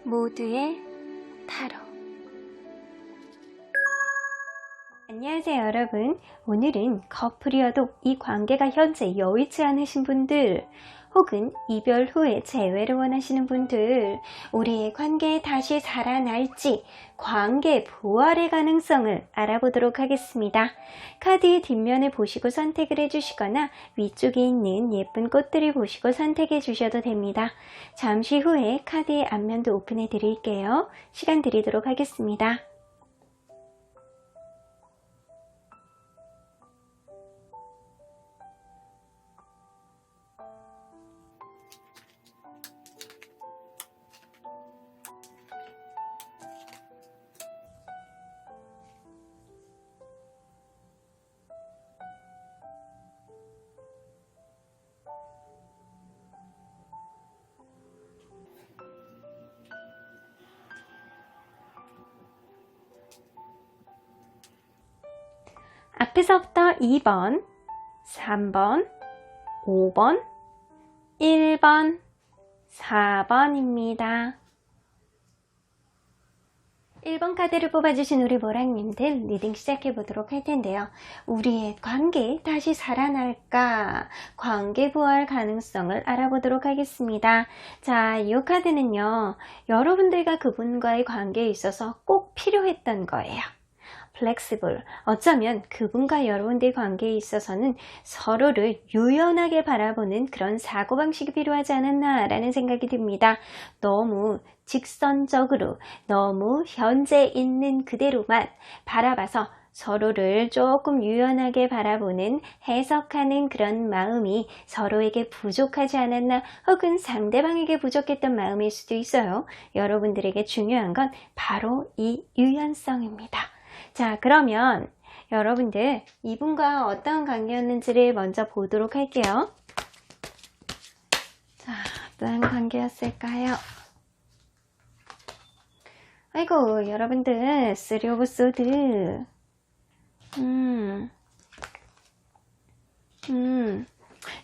모두의 타로. 안녕하세요 여러분. 오늘은 커플이어도 이 관계가 현재 여의치 않으신 분들, 혹은 이별 후에 재회를 원하시는 분들, 우리의 관계에 다시 살아날지 관계 부활의 가능성을 알아보도록 하겠습니다. 카드의 뒷면을 보시고 선택을 해주시거나 위쪽에 있는 예쁜 꽃들을 보시고 선택해 주셔도 됩니다. 잠시 후에 카드의 앞면도 오픈해 드릴게요. 시간 드리도록 하겠습니다. 앞에서부터 2번, 3번, 5번, 1번, 4번입니다. 1번 카드를 뽑아주신 우리 모랑님들 리딩 시작해 보도록 할 텐데요. 우리의 관계 다시 살아날까? 관계 부활 가능성을 알아보도록 하겠습니다. 자, 이 카드는요, 여러분들과 그분과의 관계에 있어서 꼭 필요했던 거예요. 플렉시블, 어쩌면 그분과 여러분들의 관계에 있어서는 서로를 유연하게 바라보는 그런 사고방식이 필요하지 않았나 라는 생각이 듭니다. 너무 직선적으로, 너무 현재 있는 그대로만 바라봐서 서로를 조금 유연하게 바라보는, 해석하는 그런 마음이 서로에게 부족하지 않았나, 혹은 상대방에게 부족했던 마음일 수도 있어요. 여러분들에게 중요한 건 바로 이 유연성입니다. 자, 그러면 여러분들 이분과 어떤 관계였는지를 먼저 보도록 할게요. 자, 어떤 관계였을까요? 아이고, 여러분들 쓰리 오브 소드.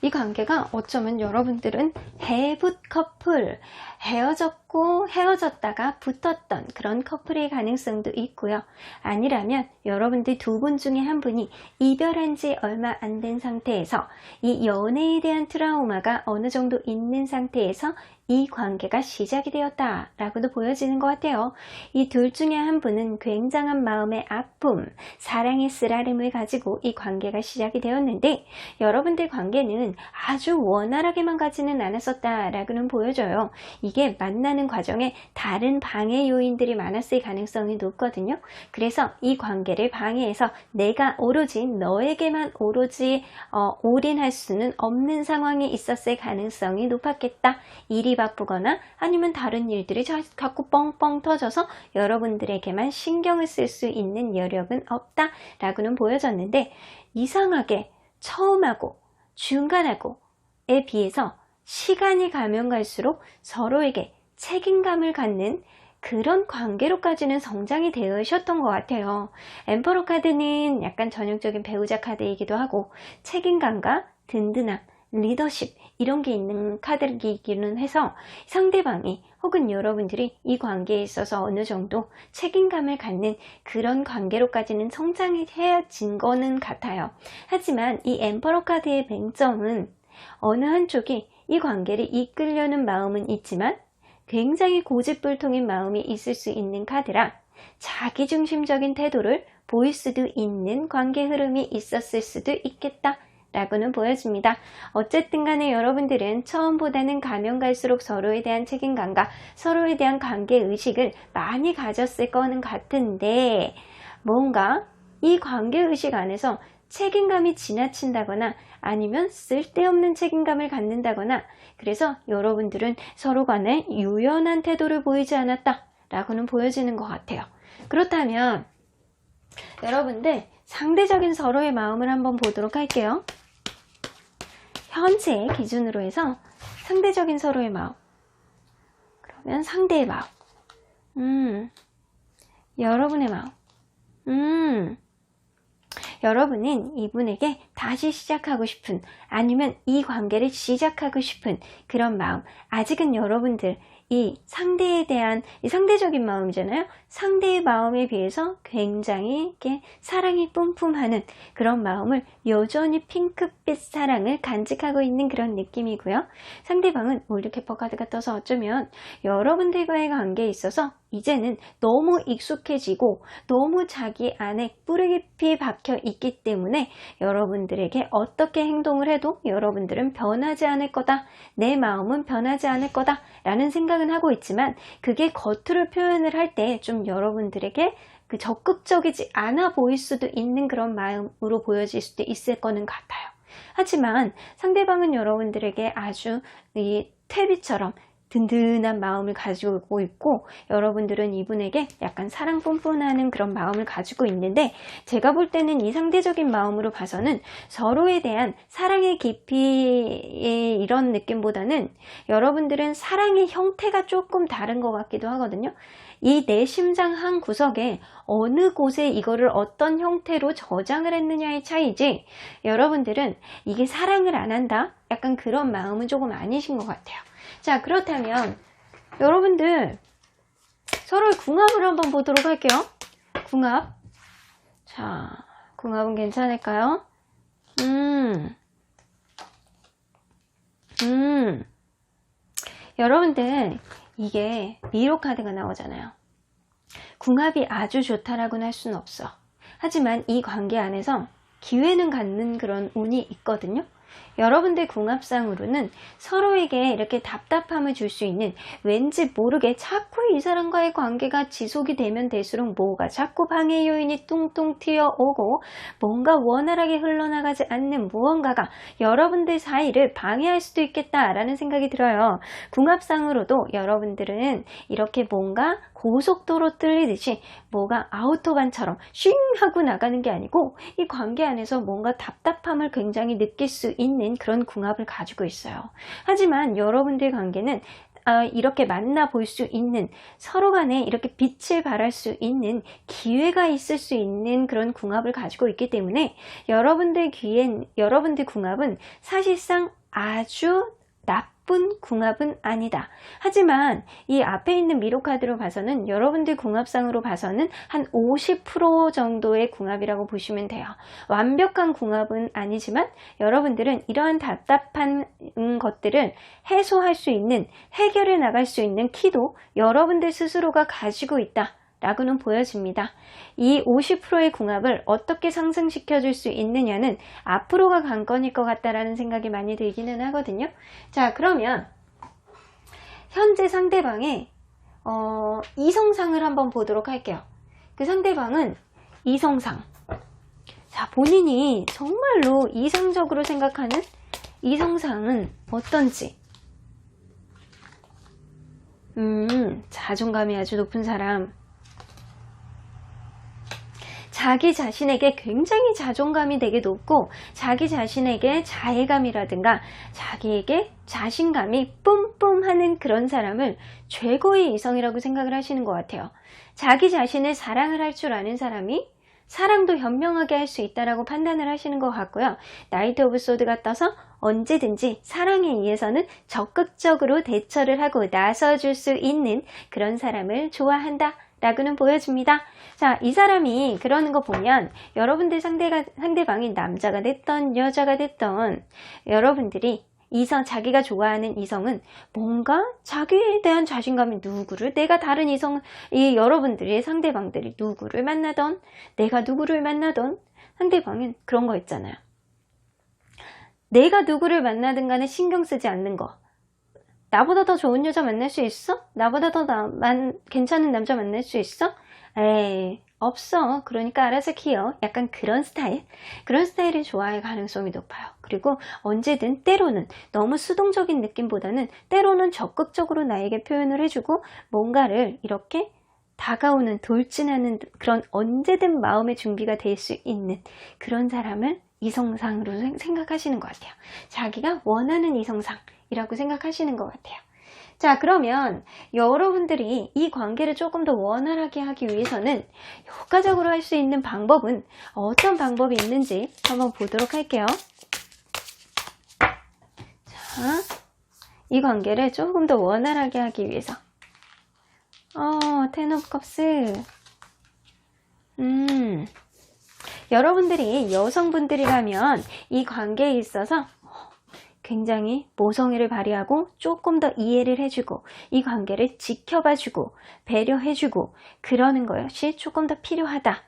이 관계가 어쩌면 여러분들은 해붓 커플, 헤어졌고 헤어졌다가 붙었던 그런 커플의 가능성도 있고요. 아니라면 여러분들 두 분 중에 한 분이 이별한 지 얼마 안 된 상태에서 이 연애에 대한 트라우마가 어느 정도 있는 상태에서 이 관계가 시작이 되었다 라고도 보여지는 것 같아요. 이 둘 중에 한 분은 굉장한 마음의 아픔, 사랑의 쓰라림을 가지고 이 관계가 시작이 되었는데, 여러분들 관계는 아주 원활하게만 가지는 않았었다 라고는 보여져요. 이게 만나는 과정에 다른 방해 요인들이 많았을 가능성이 높거든요. 그래서 이 관계를 방해해서 내가 오로지 너에게만 오로지 올인할 수는 없는 상황이 있었을 가능성이 높았겠다. 일이 바쁘거나 아니면 다른 일들이 자꾸 뻥뻥 터져서 여러분들에게만 신경을 쓸 수 있는 여력은 없다 라고는 보여졌는데, 이상하게 처음하고 중간하고에 비해서 시간이 가면 갈수록 서로에게 책임감을 갖는 그런 관계로까지는 성장이 되셨던 것 같아요. 엠퍼러 카드는 약간 전형적인 배우자 카드이기도 하고, 책임감과 든든함, 리더십 이런 게 있는 카드이기는 해서 상대방이 혹은 여러분들이 이 관계에 있어서 어느 정도 책임감을 갖는 그런 관계로까지는 성장이 해야진 거는 같아요. 하지만 이 엠퍼러 카드의 맹점은 어느 한쪽이 이 관계를 이끌려는 마음은 있지만 굉장히 고집불통인 마음이 있을 수 있는 카드라 자기중심적인 태도를 보일 수도 있는 관계 흐름이 있었을 수도 있겠다 라고는 보여집니다. 어쨌든 간에 여러분들은 처음보다는 가면 갈수록 서로에 대한 책임감과 서로에 대한 관계의식을 많이 가졌을 거는 같은데, 뭔가 이 관계의식 안에서 책임감이 지나친다거나 아니면 쓸데없는 책임감을 갖는다거나, 그래서 여러분들은 서로 간에 유연한 태도를 보이지 않았다 라고는 보여지는 것 같아요. 그렇다면 여러분들 상대적인 서로의 마음을 한번 보도록 할게요. 현재 기준으로 해서 상대적인 서로의 마음, 그러면 상대의 마음, 여러분의 마음, 여러분은 이분에게 다시 시작하고 싶은, 아니면 이 관계를 시작하고 싶은 그런 마음, 아직은 여러분들 이 상대에 대한 이 상대적인 마음이잖아요. 상대의 마음에 비해서 굉장히 이렇게 사랑이 뿜뿜하는 그런 마음을 여전히 핑크빛 사랑을 간직하고 있는 그런 느낌이고요. 상대방은 올드캐퍼 카드가 떠서 어쩌면 여러분들과의 관계에 있어서 이제는 너무 익숙해지고 너무 자기 안에 뿌리 깊이 박혀 있기 때문에 여러분들에게 어떻게 행동을 해도 여러분들은 변하지 않을 거다. 내 마음은 변하지 않을 거다 라는 생각은 하고 있지만 그게 겉으로 표현을 할 때 좀 여러분들에게 그 적극적이지 않아 보일 수도 있는 그런 마음으로 보여질 수도 있을 거는 같아요. 하지만 상대방은 여러분들에게 아주 이 퇴비처럼 든든한 마음을 가지고 있고 여러분들은 이분에게 약간 사랑 뿜뿜하는 그런 마음을 가지고 있는데 제가 볼 때는 이 상대적인 마음으로 봐서는 서로에 대한 사랑의 깊이의 이런 느낌보다는 여러분들은 사랑의 형태가 조금 다른 것 같기도 하거든요. 이 내 심장 한 구석에 어느 곳에 이거를 어떤 형태로 저장을 했느냐의 차이지 여러분들은 이게 사랑을 안 한다? 약간 그런 마음은 조금 아니신 것 같아요. 자, 그렇다면 여러분들 서로의 궁합을 한번 보도록 할게요. 궁합. 자, 궁합은 괜찮을까요? 여러분들 이게 미로 카드가 나오잖아요. 궁합이 아주 좋다라고는 할 수는 없어. 하지만 이 관계 안에서 기회는 갖는 그런 운이 있거든요. 여러분들 궁합상으로는 서로에게 이렇게 답답함을 줄 수 있는 왠지 모르게 자꾸 이 사람과의 관계가 지속이 되면 될수록 뭐가 자꾸 방해 요인이 뚱뚱 튀어오고 뭔가 원활하게 흘러나가지 않는 무언가가 여러분들 사이를 방해할 수도 있겠다라는 생각이 들어요. 궁합상으로도 여러분들은 이렇게 뭔가 고속도로 뚫리듯이 뭐가 아우토반처럼 쉥 하고 나가는 게 아니고 이 관계 안에서 뭔가 답답함을 굉장히 느낄 수 있는 그런 궁합을 가지고 있어요. 하지만 여러분들 관계는 이렇게 만나볼 수 있는 서로 간에 이렇게 빛을 발할 수 있는 기회가 있을 수 있는 그런 궁합을 가지고 있기 때문에 여러분들 궁합은 사실상 아주 나쁜 궁합은 아니다. 하지만 이 앞에 있는 미로 카드로 봐서는 여러분들 궁합상으로 봐서는 한 50% 정도의 궁합이라고 보시면 돼요. 완벽한 궁합은 아니지만 여러분들은 이러한 답답한 것들을 해소할 수 있는, 해결해 나갈 수 있는 키도 여러분들 스스로가 가지고 있다 라고는 보여집니다. 이 50%의 궁합을 어떻게 상승시켜 줄 수 있느냐는 앞으로가 관건일 것 같다라는 생각이 많이 들기는 하거든요. 자, 그러면 현재 상대방의 이성상을 한번 보도록 할게요. 그 상대방은 이성상. 자, 본인이 정말로 이상적으로 생각하는 이성상은 어떤지. 자존감이 아주 높은 사람. 자기 자신에게 굉장히 자존감이 되게 높고 자기 자신에게 자애감이라든가 자기에게 자신감이 뿜뿜하는 그런 사람을 최고의 이성이라고 생각을 하시는 것 같아요. 자기 자신을 사랑을 할 줄 아는 사람이 사랑도 현명하게 할 수 있다라고 판단을 하시는 것 같고요. 나이트 오브 소드가 떠서 언제든지 사랑에 의해서는 적극적으로 대처를 하고 나서줄 수 있는 그런 사람을 좋아한다 라고는 보여집니다. 자, 이 사람이 그러는 거 보면 여러분들 상대방이 남자가 됐던 여자가 됐던 여러분들이 자기가 좋아하는 이성은 뭔가 자기에 대한 자신감이 내가 다른 여러분들의 상대방들이 누구를 만나던 내가 누구를 만나던 상대방은 그런 거 있잖아요. 내가 누구를 만나든 간에 신경 쓰지 않는 거. 나보다 더 좋은 여자 만날 수 있어? 나보다 더 괜찮은 남자 만날 수 있어? 에이, 없어. 그러니까 알아서 키워. 약간 그런 스타일을 좋아할 가능성이 높아요. 그리고 언제든 때로는 너무 수동적인 느낌보다는 때로는 적극적으로 나에게 표현을 해주고 뭔가를 이렇게 다가오는 돌진하는 그런 언제든 마음의 준비가 될 수 있는 그런 사람을 이성상으로 생각하시는 것 같아요. 자기가 원하는 이성상이라고 생각하시는 것 같아요. 자, 그러면 여러분들이 이 관계를 조금 더 원활하게 하기 위해서는 효과적으로 할 수 있는 방법은 어떤 방법이 있는지 한번 보도록 할게요. 자, 이 관계를 조금 더 원활하게 하기 위해서. 텐 오브 컵스. 여러분들이 여성분들이라면 이 관계에 있어서 굉장히 모성애를 발휘하고 조금 더 이해를 해주고 이 관계를 지켜봐주고 배려해주고 그러는 것이 조금 더 필요하다.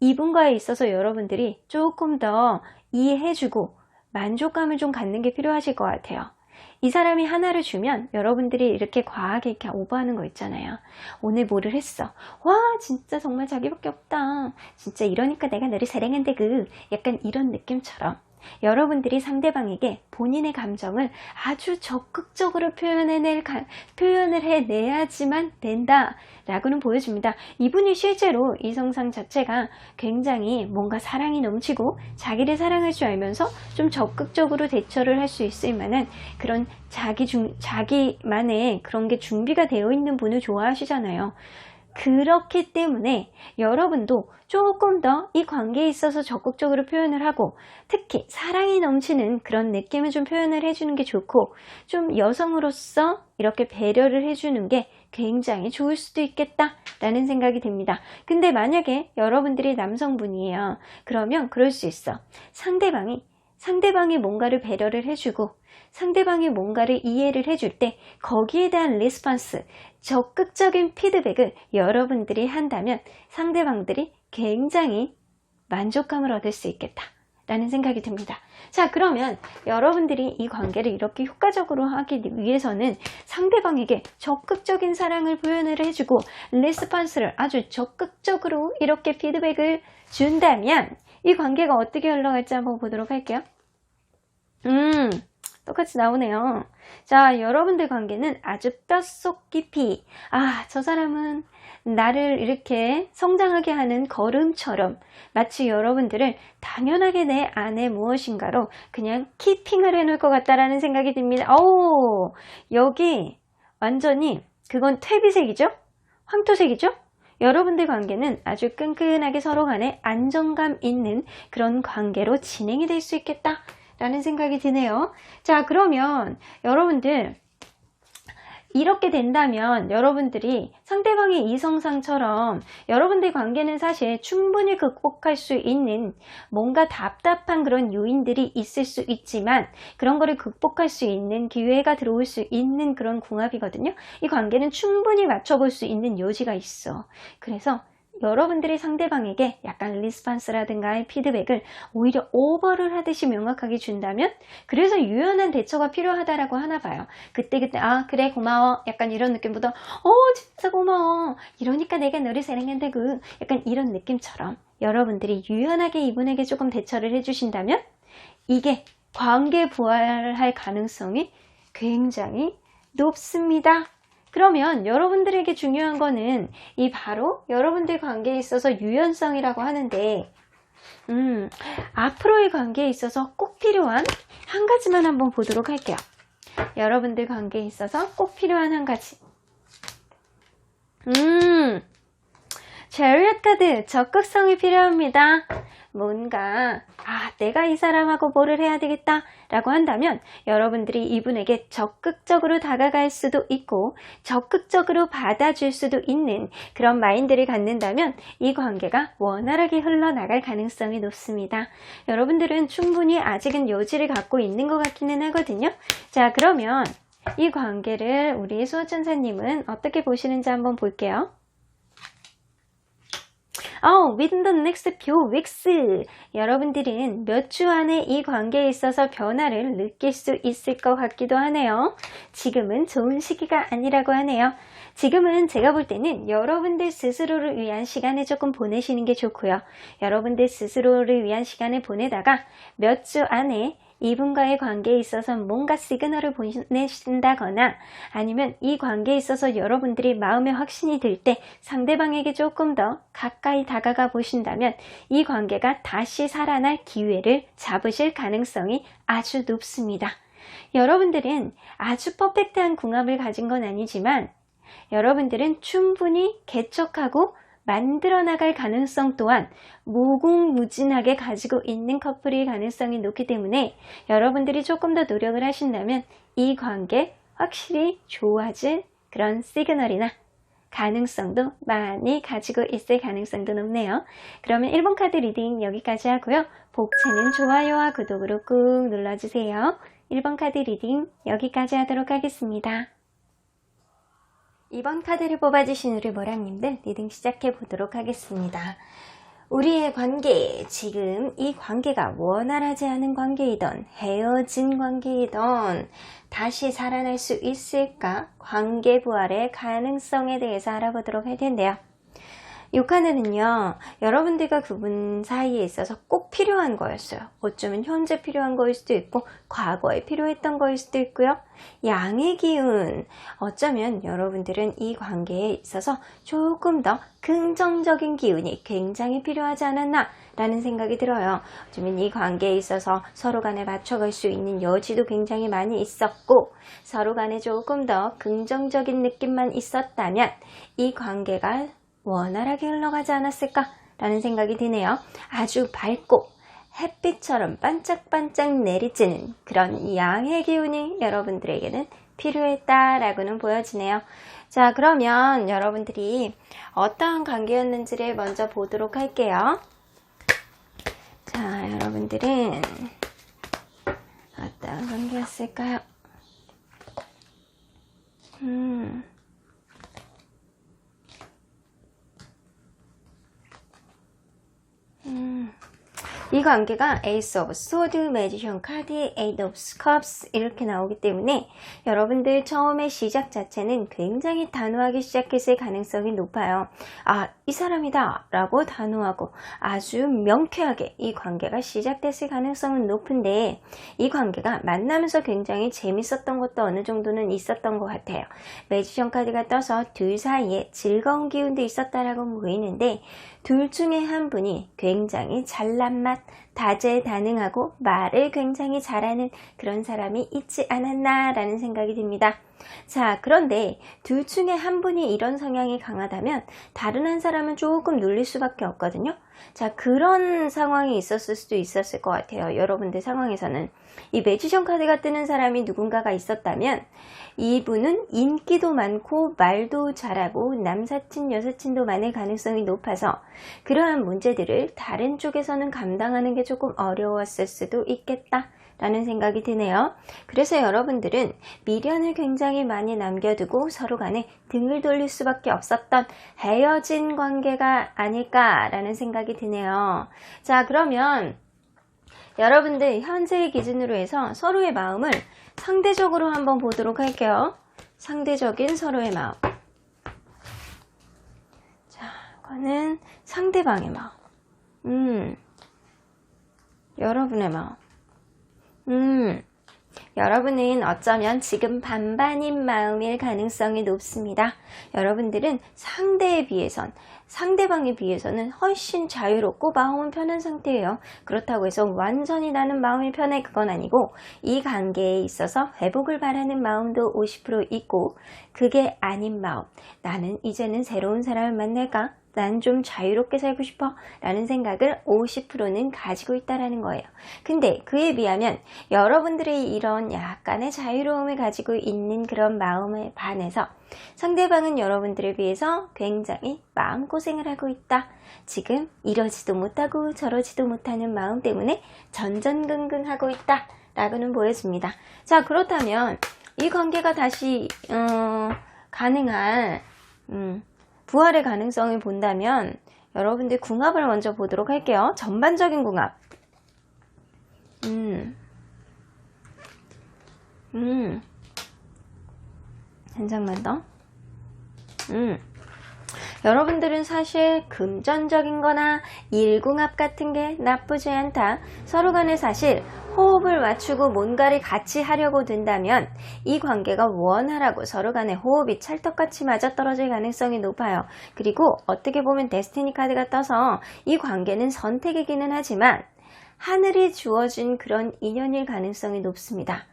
이분과에 있어서 여러분들이 조금 더 이해해주고 만족감을 좀 갖는 게 필요하실 것 같아요. 이 사람이 하나를 주면 여러분들이 이렇게 과하게 이렇게 오버하는 거 있잖아요. 오늘 뭐를 했어? 와 진짜 정말 자기밖에 없다. 진짜 이러니까 내가 너를 사랑한다. 약간 이런 느낌처럼 여러분들이 상대방에게 본인의 감정을 아주 적극적으로 표현을 해내야지만 된다 라고는 보여줍니다. 이분이 실제로 이성상 자체가 굉장히 뭔가 사랑이 넘치고 자기를 사랑할 줄 알면서 좀 적극적으로 대처를 할 수 있을 만한 그런 자기만의 그런 게 준비가 되어 있는 분을 좋아하시잖아요. 그렇기 때문에 여러분도 조금 더 이 관계에 있어서 적극적으로 표현을 하고 특히 사랑이 넘치는 그런 느낌을 좀 표현을 해주는 게 좋고 좀 여성으로서 이렇게 배려를 해주는 게 굉장히 좋을 수도 있겠다 라는 생각이 듭니다. 근데 만약에 여러분들이 남성분이에요. 그러면 그럴 수 있어. 상대방이 뭔가를 배려를 해주고 상대방이 뭔가를 이해를 해줄 때 거기에 대한 리스폰스, 적극적인 피드백을 여러분들이 한다면 상대방들이 굉장히 만족감을 얻을 수 있겠다 라는 생각이 듭니다. 자, 그러면 여러분들이 이 관계를 이렇게 효과적으로 하기 위해서는 상대방에게 적극적인 사랑을 표현을 해주고 리스폰스를 아주 적극적으로 이렇게 피드백을 준다면 이 관계가 어떻게 흘러갈지 한번 보도록 할게요. 똑같이 나오네요. 자, 여러분들 관계는 아주 뼛속 깊이 저 사람은 나를 이렇게 성장하게 하는 걸음처럼 마치 여러분들을 당연하게 내 안에 무엇인가로 그냥 키핑을 해놓을 것 같다라는 생각이 듭니다. 여기 완전히 그건 퇴비색이죠? 황토색이죠? 여러분들 관계는 아주 끈끈하게 서로 간에 안정감 있는 그런 관계로 진행이 될 수 있겠다 라는 생각이 드네요. 자, 그러면 여러분들 이렇게 된다면 여러분들이 상대방의 이성상처럼 여러분들 관계는 사실 충분히 극복할 수 있는 뭔가 답답한 그런 요인들이 있을 수 있지만 그런 거를 극복할 수 있는 기회가 들어올 수 있는 그런 궁합이거든요. 이 관계는 충분히 맞춰볼 수 있는 여지가 있어. 그래서 여러분들이 상대방에게 약간 리스폰스라든가 피드백을 오히려 오버를 하듯이 명확하게 준다면 그래서 유연한 대처가 필요하다라고 하나 봐요. 그때 그래 고마워 약간 이런 느낌보다 진짜 고마워 이러니까 내가 너를 사랑한다고 약간 이런 느낌처럼 여러분들이 유연하게 이분에게 조금 대처를 해주신다면 이게 관계 부활할 가능성이 굉장히 높습니다. 그러면 여러분들에게 중요한 거는 이 바로 여러분들 관계에 있어서 유연성이라고 하는데 앞으로의 관계에 있어서 꼭 필요한 한 가지만 한번 보도록 할게요. 여러분들 관계에 있어서 꼭 필요한 한 가지. 제리엇 카드 적극성이 필요합니다. 뭔가 내가 이 사람하고 뭐를 해야 되겠다 라고 한다면 여러분들이 이분에게 적극적으로 다가갈 수도 있고 적극적으로 받아줄 수도 있는 그런 마인드를 갖는다면 이 관계가 원활하게 흘러나갈 가능성이 높습니다. 여러분들은 충분히 아직은 여지를 갖고 있는 것 같기는 하거든요. 자, 그러면 이 관계를 우리 수호천사님은 어떻게 보시는지 한번 볼게요. Within the next few weeks 여러분들은 몇 주 안에 이 관계에 있어서 변화를 느낄 수 있을 것 같기도 하네요. 지금은 좋은 시기가 아니라고 하네요. 지금은 제가 볼 때는 여러분들 스스로를 위한 시간을 조금 보내시는 게 좋고요. 여러분들 스스로를 위한 시간을 보내다가 몇 주 안에 이분과의 관계에 있어서 뭔가 시그널을 보내신다거나 아니면 이 관계에 있어서 여러분들이 마음의 확신이 들 때 상대방에게 조금 더 가까이 다가가 보신다면 이 관계가 다시 살아날 기회를 잡으실 가능성이 아주 높습니다. 여러분들은 아주 퍼펙트한 궁합을 가진 건 아니지만 여러분들은 충분히 개척하고 만들어 나갈 가능성 또한 무궁무진하게 가지고 있는 커플일 가능성이 높기 때문에 여러분들이 조금 더 노력을 하신다면 이 관계 확실히 좋아질 그런 시그널이나 가능성도 많이 가지고 있을 가능성도 높네요. 그러면 1번 카드 리딩 여기까지 하고요. 복채는 좋아요와 구독으로 꾹 눌러주세요. 1번 카드 리딩 여기까지 하도록 하겠습니다. 2번 카드를 뽑아주신 우리 모랑님들 리딩 시작해 보도록 하겠습니다. 우리의 관계, 지금 이 관계가 원활하지 않은 관계이던 헤어진 관계이던 다시 살아날 수 있을까? 관계 부활의 가능성에 대해서 알아보도록 할 텐데요. 이 카드는요, 여러분들과 그분 사이에 있어서 꼭 필요한 거였어요. 어쩌면 현재 필요한 거일 수도 있고 과거에 필요했던 거일 수도 있고요. 양의 기운, 어쩌면 여러분들은 이 관계에 있어서 조금 더 긍정적인 기운이 굉장히 필요하지 않았나 라는 생각이 들어요. 어쩌면 이 관계에 있어서 서로 간에 맞춰갈 수 있는 여지도 굉장히 많이 있었고 서로 간에 조금 더 긍정적인 느낌만 있었다면 이 관계가 원활하게 흘러가지 않았을까 라는 생각이 드네요. 아주 밝고 햇빛처럼 반짝반짝 내리쬐는 그런 양의 기운이 여러분들에게는 필요했다라고는 보여지네요. 자, 그러면 여러분들이 어떠한 관계였는지를 먼저 보도록 할게요. 자, 여러분들은 어떠한 관계였을까요? 이 관계가 Ace of Swords, Magician 카드, Eight of Cups 이렇게 나오기 때문에 여러분들 처음에 시작 자체는 굉장히 단호하게 시작했을 가능성이 높아요. 아, 이 사람이다 라고 단호하고 아주 명쾌하게 이 관계가 시작됐을 가능성은 높은데 이 관계가 만나면서 굉장히 재밌었던 것도 어느 정도는 있었던 것 같아요. 매지션 카드가 떠서 둘 사이에 즐거운 기운도 있었다라고 보이는데 둘 중에 한 분이 굉장히 잘난 맛, 다재다능하고 말을 굉장히 잘하는 그런 사람이 있지 않았나 라는 생각이 듭니다. 자, 그런데 둘 중에 한 분이 이런 성향이 강하다면 다른 한 사람은 조금 눌릴 수밖에 없거든요. 자, 그런 상황이 있었을 수도 있었을 것 같아요. 여러분들 상황에서는 이 매지션 카드가 뜨는 사람이 누군가가 있었다면 이분은 인기도 많고 말도 잘하고 남사친 여사친도 많을 가능성이 높아서 그러한 문제들을 다른 쪽에서는 감당하는 게 조금 어려웠을 수도 있겠다 라는 생각이 드네요. 그래서 여러분들은 미련을 굉장히 많이 남겨두고 서로 간에 등을 돌릴 수밖에 없었던 헤어진 관계가 아닐까라는 생각이 드네요. 자, 그러면 여러분들 현재의 기준으로 해서 서로의 마음을 상대적으로 한번 보도록 할게요. 상대적인 서로의 마음. 자, 이거는 상대방의 마음. 여러분의 마음. 여러분은 어쩌면 지금 반반인 마음일 가능성이 높습니다. 여러분들은 상대방에 비해서는 훨씬 자유롭고 마음은 편한 상태예요. 그렇다고 해서 완전히 나는 마음이 편해 그건 아니고 이 관계에 있어서 회복을 바라는 마음도 50% 있고 그게 아닌 마음, 나는 이제는 새로운 사람을 만날까? 난 좀 자유롭게 살고 싶어 라는 생각을 50%는 가지고 있다라는 거예요. 근데 그에 비하면 여러분들의 이런 약간의 자유로움을 가지고 있는 그런 마음에 반해서 상대방은 여러분들을 위해서 굉장히 마음고생을 하고 있다. 지금 이러지도 못하고 저러지도 못하는 마음 때문에 전전긍긍하고 있다 라고는 보여집니다. 자, 그렇다면 이 관계가 다시 가능한 부활의 가능성을 본다면 여러분들 궁합을 먼저 보도록 할게요. 전반적인 궁합. 한 장만 더. 여러분들은 사실 금전적인 거나 일궁합 같은 게 나쁘지 않다. 서로 간에 사실 호흡을 맞추고 뭔가를 같이 하려고 든다면 이 관계가 원활하고 서로 간에 호흡이 찰떡같이 맞아떨어질 가능성이 높아요. 그리고 어떻게 보면 데스티니 카드가 떠서 이 관계는 선택이기는 하지만 하늘이 주어준 그런 인연일 가능성이 높습니다.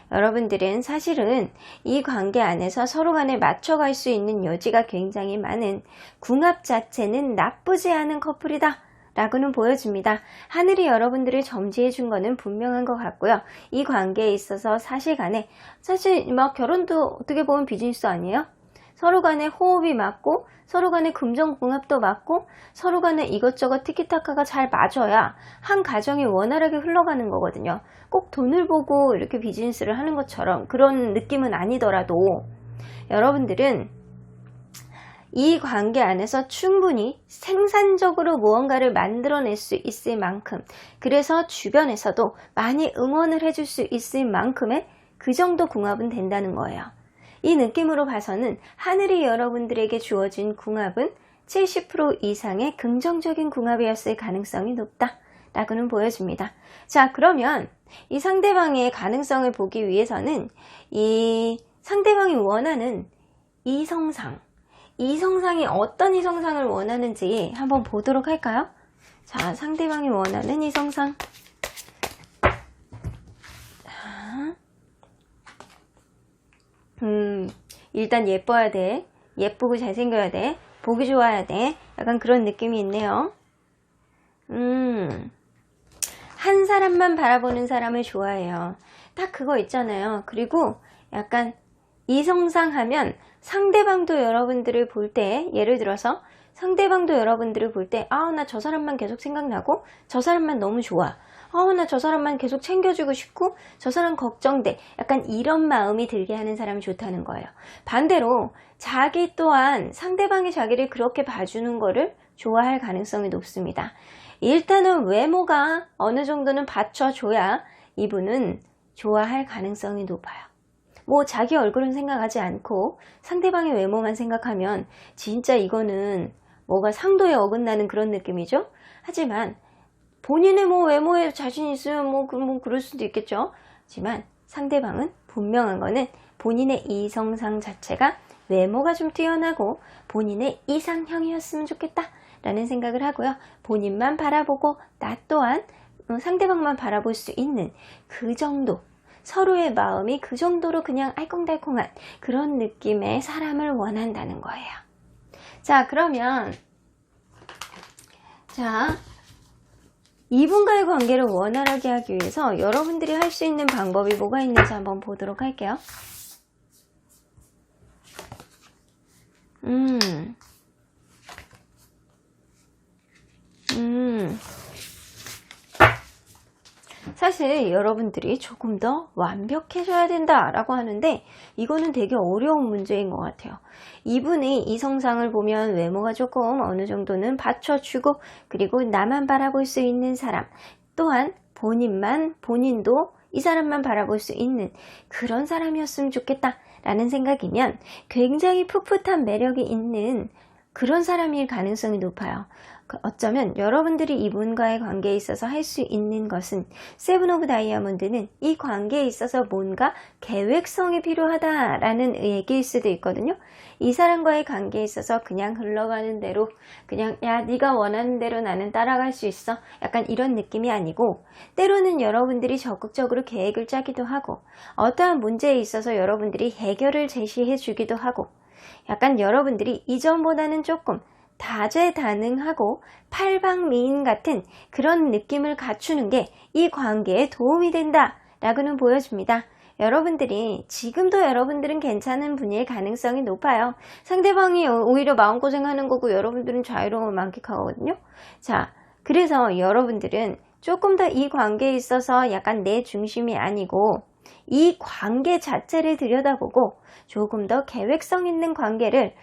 여러분들은 사실은 이 관계 안에서 서로 간에 맞춰갈 수 있는 여지가 굉장히 많은 궁합 자체는 나쁘지 않은 커플이다 라고는 보여집니다. 하늘이 여러분들을 점지해 준 거는 분명한 것 같고요. 이 관계에 있어서 사실 막 결혼도 어떻게 보면 비즈니스 아니에요? 서로 간에 호흡이 맞고 서로 간에 금전궁합도 맞고 서로 간에 이것저것 티키타카가 잘 맞아야 한 가정이 원활하게 흘러가는 거거든요. 꼭 돈을 보고 이렇게 비즈니스를 하는 것처럼 그런 느낌은 아니더라도 여러분들은 이 관계 안에서 충분히 생산적으로 무언가를 만들어낼 수 있을 만큼, 그래서 주변에서도 많이 응원을 해줄 수 있을 만큼의 그 정도 궁합은 된다는 거예요. 이 느낌으로 봐서는 하늘이 여러분들에게 주어진 궁합은 70% 이상의 긍정적인 궁합이었을 가능성이 높다 라고는 보여집니다. 자, 그러면 이 상대방의 가능성을 보기 위해서는 이 상대방이 원하는 이성상이 어떤 이성상을 원하는지 한번 보도록 할까요? 자, 상대방이 원하는 이성상. 일단 예뻐야 돼. 예쁘고 잘생겨야 돼. 보기 좋아야 돼. 약간 그런 느낌이 있네요. 한 사람만 바라보는 사람을 좋아해요. 딱 그거 있잖아요. 그리고 약간 이성상 하면 상대방도 여러분들을 볼 때, 예를 들어서 상대방도 여러분들을 볼 때, 나 저 사람만 계속 생각나고 저 사람만 너무 좋아. 나 저 사람만 계속 챙겨주고 싶고 저 사람 걱정돼. 약간 이런 마음이 들게 하는 사람이 좋다는 거예요. 반대로 자기 또한 상대방이 자기를 그렇게 봐주는 거를 좋아할 가능성이 높습니다. 일단은 외모가 어느 정도는 받쳐줘야 이분은 좋아할 가능성이 높아요. 뭐 자기 얼굴은 생각하지 않고 상대방의 외모만 생각하면 진짜 이거는 뭐가 상도에 어긋나는 그런 느낌이죠. 하지만 본인의 뭐 외모에 자신 있으면 뭐 그럴 수도 있겠죠. 하지만 상대방은 분명한 거는 본인의 이성상 자체가 외모가 좀 뛰어나고 본인의 이상형이었으면 좋겠다 라는 생각을 하고요. 본인만 바라보고 나 또한 상대방만 바라볼 수 있는 그 정도, 서로의 마음이 그 정도로 그냥 알콩달콩한 그런 느낌의 사람을 원한다는 거예요. 자, 그러면 이분과의 관계를 원활하게 하기 위해서 여러분들이 할 수 있는 방법이 뭐가 있는지 한번 보도록 할게요. 사실 여러분들이 조금 더 완벽해져야 된다라고 하는데 이거는 되게 어려운 문제인 것 같아요. 이분의 이성상을 보면 외모가 조금 어느 정도는 받쳐주고 그리고 나만 바라볼 수 있는 사람, 또한 본인도 이 사람만 바라볼 수 있는 그런 사람이었으면 좋겠다 라는 생각이면 굉장히 풋풋한 매력이 있는 그런 사람일 가능성이 높아요. 어쩌면 여러분들이 이분과의 관계에 있어서 할 수 있는 것은, 세븐 오브 다이아몬드는 이 관계에 있어서 뭔가 계획성이 필요하다라는 얘기일 수도 있거든요. 이 사람과의 관계에 있어서 그냥 흘러가는 대로, 그냥 야 네가 원하는 대로 나는 따라갈 수 있어, 약간 이런 느낌이 아니고, 때로는 여러분들이 적극적으로 계획을 짜기도 하고 어떠한 문제에 있어서 여러분들이 해결을 제시해 주기도 하고, 약간 여러분들이 이전보다는 조금 다재다능하고 팔방미인 같은 그런 느낌을 갖추는 게 이 관계에 도움이 된다 라고는 보여줍니다. 여러분들이 지금도 여러분들은 괜찮은 분일 가능성이 높아요. 상대방이 오히려 마음고생하는 거고 여러분들은 자유로움을 만끽하거든요. 자, 그래서 여러분들은 조금 더 이 관계에 있어서 약간 내 중심이 아니고 이 관계 자체를 들여다보고 조금 더 계획성 있는 관계를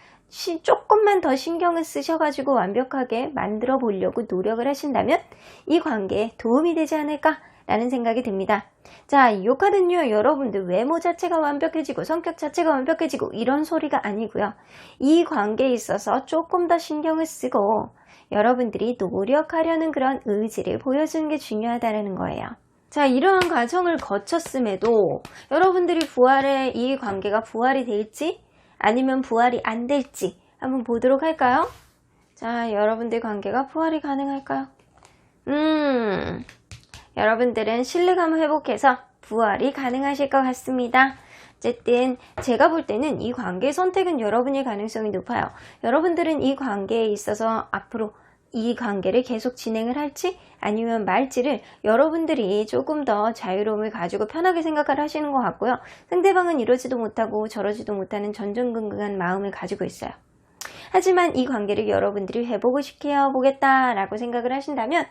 조금만 더 신경을 쓰셔가지고 완벽하게 만들어 보려고 노력을 하신다면 이 관계에 도움이 되지 않을까 라는 생각이 듭니다. 자, 이 카드는요, 여러분들 외모 자체가 완벽해지고 성격 자체가 완벽해지고 이런 소리가 아니고요. 이 관계에 있어서 조금 더 신경을 쓰고 여러분들이 노력하려는 그런 의지를 보여주는 게 중요하다는 거예요. 자, 이러한 과정을 거쳤음에도 여러분들이 이 관계가 부활이 될지 아니면 부활이 안 될지 한번 보도록 할까요? 자, 여러분들 관계가 부활이 가능할까요? 여러분들은 신뢰감을 회복해서 부활이 가능하실 것 같습니다. 어쨌든 제가 볼 때는 이 관계의 선택은 여러분의 가능성이 높아요. 여러분들은 이 관계에 있어서 앞으로 이 관계를 계속 진행을 할지 아니면 말지를 여러분들이 조금 더 자유로움을 가지고 편하게 생각을 하시는 것 같고요. 상대방은 이러지도 못하고 저러지도 못하는 전전긍긍한 마음을 가지고 있어요. 하지만 이 관계를 여러분들이 회복을 시켜보겠다라고 생각을 하신다면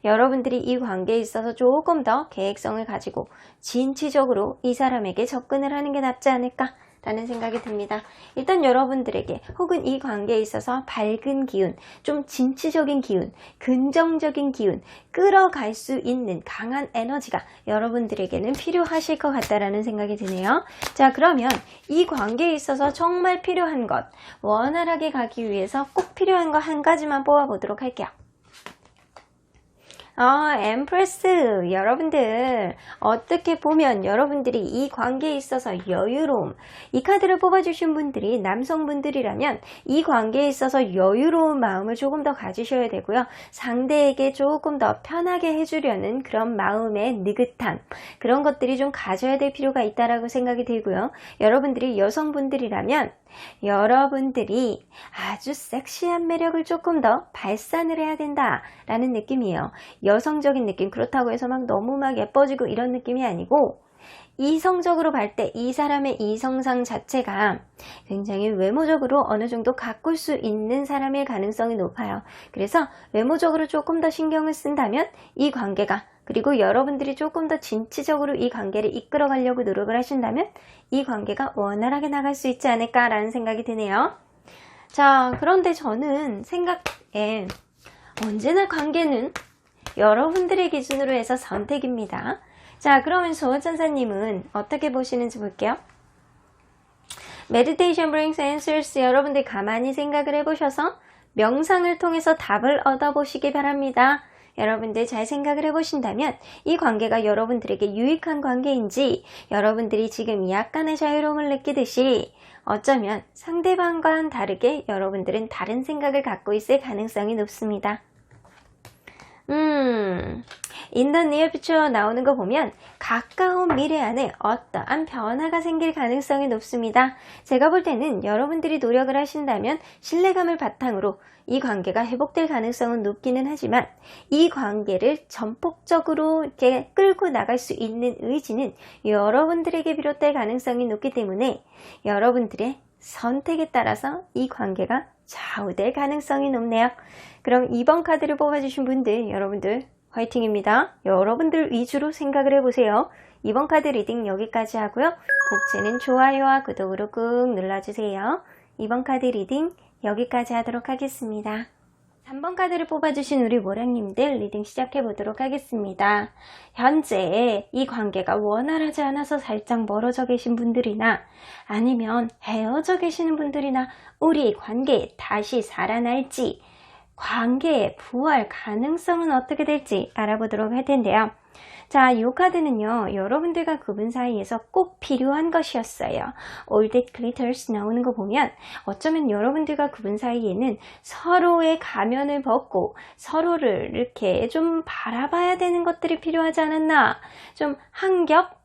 여러분들이 이 관계에 있어서 조금 더 계획성을 가지고 진취적으로 이 사람에게 접근을 하는 게 낫지 않을까 라는 생각이 듭니다. 일단 여러분들에게 혹은 이 관계에 있어서 밝은 기운, 좀 진취적인 기운, 긍정적인 기운, 끌어갈 수 있는 강한 에너지가 여러분들에게는 필요하실 것 같다라는 생각이 드네요. 자, 그러면 이 관계에 있어서 정말 필요한 것, 원활하게 가기 위해서 꼭 필요한 거 한 가지만 뽑아보도록 할게요. 엠프레스 여러분들 어떻게 보면 여러분들이 이 관계에 있어서 여유로움, 이 카드를 뽑아주신 분들이 남성분들이라면 이 관계에 있어서 여유로운 마음을 조금 더 가지셔야 되고요. 상대에게 조금 더 편하게 해주려는 그런 마음의 느긋함, 그런 것들이 좀 가져야 될 필요가 있다라고 생각이 들고요. 여러분들이 여성분들이라면 여러분들이 아주 섹시한 매력을 조금 더 발산을 해야 된다라는 느낌이에요. 여성적인 느낌, 그렇다고 해서 너무 예뻐지고 이런 느낌이 아니고 이성적으로 볼 때 이 사람의 이성상 자체가 굉장히 외모적으로 어느 정도 가꿀 수 있는 사람일 가능성이 높아요. 그래서 외모적으로 조금 더 신경을 쓴다면 이 관계가, 그리고 여러분들이 조금 더 진취적으로 이 관계를 이끌어 가려고 노력을 하신다면 이 관계가 원활하게 나갈 수 있지 않을까라는 생각이 드네요. 자, 그런데 저는 생각에 언제나 관계는 여러분들의 기준으로 해서 선택입니다. 자, 그러면 소원천사님은 어떻게 보시는지 볼게요. Meditation brings answers. 여러분들 가만히 생각을 해보셔서 명상을 통해서 답을 얻어보시기 바랍니다. 여러분들 잘 생각을 해보신다면 이 관계가 여러분들에게 유익한 관계인지, 여러분들이 지금 약간의 자유로움을 느끼듯이 어쩌면 상대방과는 다르게 여러분들은 다른 생각을 갖고 있을 가능성이 높습니다. In the near future 나오는 거 보면 가까운 미래 안에 어떠한 변화가 생길 가능성이 높습니다. 제가 볼 때는 여러분들이 노력을 하신다면 신뢰감을 바탕으로 이 관계가 회복될 가능성은 높기는 하지만 이 관계를 전폭적으로 이렇게 끌고 나갈 수 있는 의지는 여러분들에게 비롯될 가능성이 높기 때문에 여러분들의 선택에 따라서 이 관계가 좌우될 가능성이 높네요. 그럼 2번 카드를 뽑아주신 분들, 여러분들 화이팅입니다. 여러분들 위주로 생각을 해보세요. 2번 카드 리딩 여기까지 하고요. 복채는 좋아요와 구독으로 꾹 눌러주세요. 2번 카드 리딩 여기까지 하도록 하겠습니다. 3번 카드를 뽑아주신 우리 모량님들 리딩 시작해 보도록 하겠습니다. 현재 이 관계가 원활하지 않아서 살짝 멀어져 계신 분들이나 아니면 헤어져 계시는 분들이나 우리 관계 다시 살아날지, 관계의 부활 가능성은 어떻게 될지 알아보도록 할 텐데요. 자, 이 카드는요, 여러분들과 그분 사이에서 꼭 필요한 것이었어요. All that glitters 나오는 거 보면 어쩌면 여러분들과 그분 사이에는 서로의 가면을 벗고 서로를 이렇게 좀 바라봐야 되는 것들이 필요하지 않았나, 좀 한 겹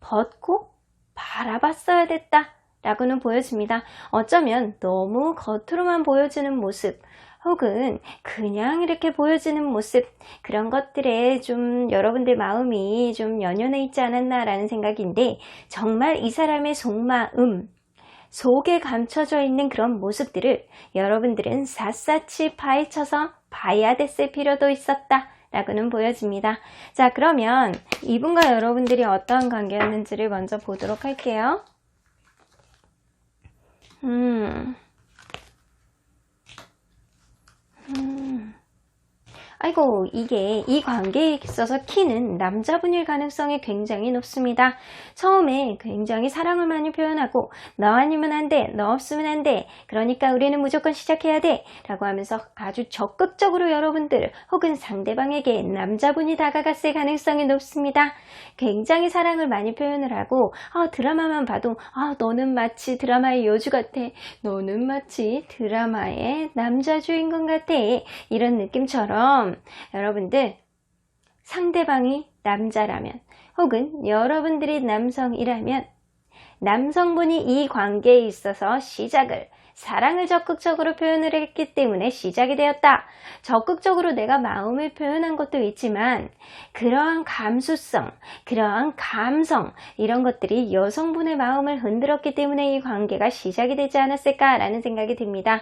벗고 바라봤어야 됐다 라고는 보여집니다. 어쩌면 너무 겉으로만 보여지는 모습, 혹은 그냥 이렇게 보여지는 모습, 그런 것들에 좀 여러분들 마음이 좀 연연해 있지 않았나 라는 생각인데, 정말 이 사람의 속마음, 속에 감춰져 있는 그런 모습들을 여러분들은 샅샅이 파헤쳐서 봐야 됐을 필요도 있었다 라고는 보여집니다. 자, 그러면 이분과 여러분들이 어떠한 관계였는지를 먼저 보도록 할게요. 아이고, 이게 이 관계에 있어서 키는 남자분일 가능성이 굉장히 높습니다. 처음에 굉장히 사랑을 많이 표현하고 너 아니면 안 돼, 너 없으면 안 돼, 그러니까 우리는 무조건 시작해야 돼 라고 하면서 아주 적극적으로 여러분들 혹은 상대방에게 남자분이 다가갔을 가능성이 높습니다. 굉장히 사랑을 많이 표현을 하고 드라마만 봐도 너는 마치 드라마의 여주 같아, 너는 마치 드라마의 남자 주인공 같아, 이런 느낌처럼 여러분들 상대방이 남자라면 혹은 여러분들이 남성이라면 남성분이 이 관계에 있어서 사랑을 적극적으로 표현을 했기 때문에 시작이 되었다. 적극적으로 내가 마음을 표현한 것도 있지만 그러한 감수성, 그러한 감성 이런 것들이 여성분의 마음을 흔들었기 때문에 이 관계가 시작이 되지 않았을까라는 생각이 듭니다.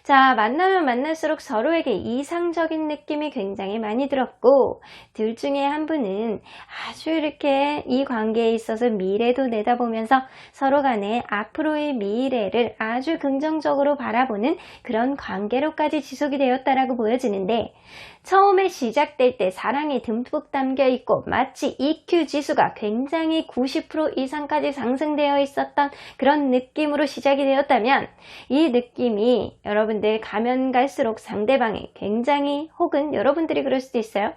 자, 만나면 만날수록 서로에게 이상적인 느낌이 굉장히 많이 들었고 둘 중에 한 분은 아주 이렇게 이 관계에 있어서 미래도 내다보면서 서로 간에 앞으로의 미래를 아주 긍정적으로 바라보는 그런 관계로까지 지속이 되었다라고 보여지는데 처음에 시작될 때 사랑이 듬뿍 담겨 있고 마치 EQ 지수가 굉장히 90% 이상까지 상승되어 있었던 그런 느낌으로 시작이 되었다면 이 느낌이 여러분들 가면 갈수록 상대방이 굉장히 혹은 여러분들이 그럴 수도 있어요.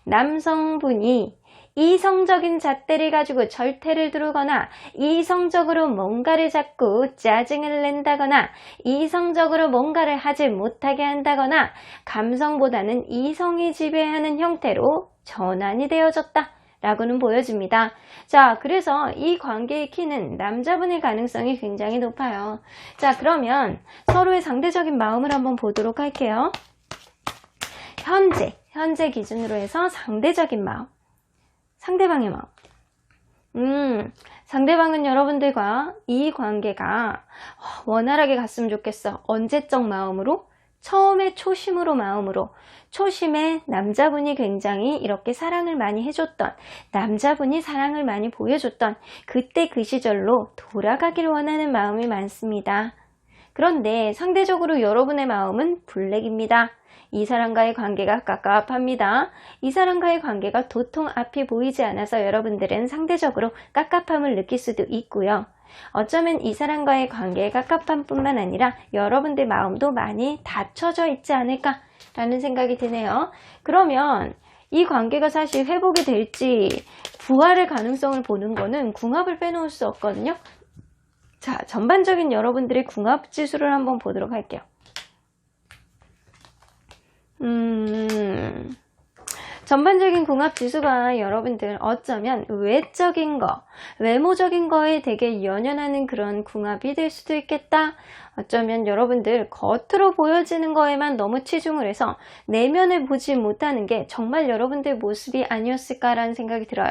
남성분이 이성적인 잣대를 가지고 절퇴를 두르거나 이성적으로 뭔가를 자꾸 짜증을 낸다거나 이성적으로 뭔가를 하지 못하게 한다거나 감성보다는 이성이 지배하는 형태로 전환이 되어졌다 라고는 보여집니다. 자, 그래서 이 관계의 키는 남자분의 가능성이 굉장히 높아요. 자, 그러면 서로의 상대적인 마음을 한번 보도록 할게요. 현재 기준으로 해서 상대적인 마음, 상대방의 마음. 상대방은 여러분들과 이 관계가 원활하게 갔으면 좋겠어. 언제적 마음으로? 처음에 초심으로 마음으로. 초심에 남자분이 굉장히 이렇게 사랑을 많이 해줬던, 남자분이 사랑을 많이 보여줬던 그때 그 시절로 돌아가길 원하는 마음이 많습니다. 그런데 상대적으로 여러분의 마음은 블랙입니다. 이 사람과의 관계가 깝깝합니다. 이 사람과의 관계가 도통 앞이 보이지 않아서 여러분들은 상대적으로 깝깝함을 느낄 수도 있고요. 어쩌면 이 사람과의 관계의 깝깝함 뿐만 아니라 여러분들 마음도 많이 닫혀져 있지 않을까 라는 생각이 드네요. 그러면 이 관계가 사실 회복이 될지 부활의 가능성을 보는 거는 궁합을 빼놓을 수 없거든요. 자, 전반적인 여러분들의 궁합 지수를 한번 보도록 할게요. 전반적인 궁합 지수가 여러분들 어쩌면 외적인 거, 외모적인 거에 되게 연연하는 그런 궁합이 될 수도 있겠다. 어쩌면 여러분들 겉으로 보여지는 거에만 너무 치중을 해서 내면을 보지 못하는 게 정말 여러분들 모습이 아니었을까라는 생각이 들어요.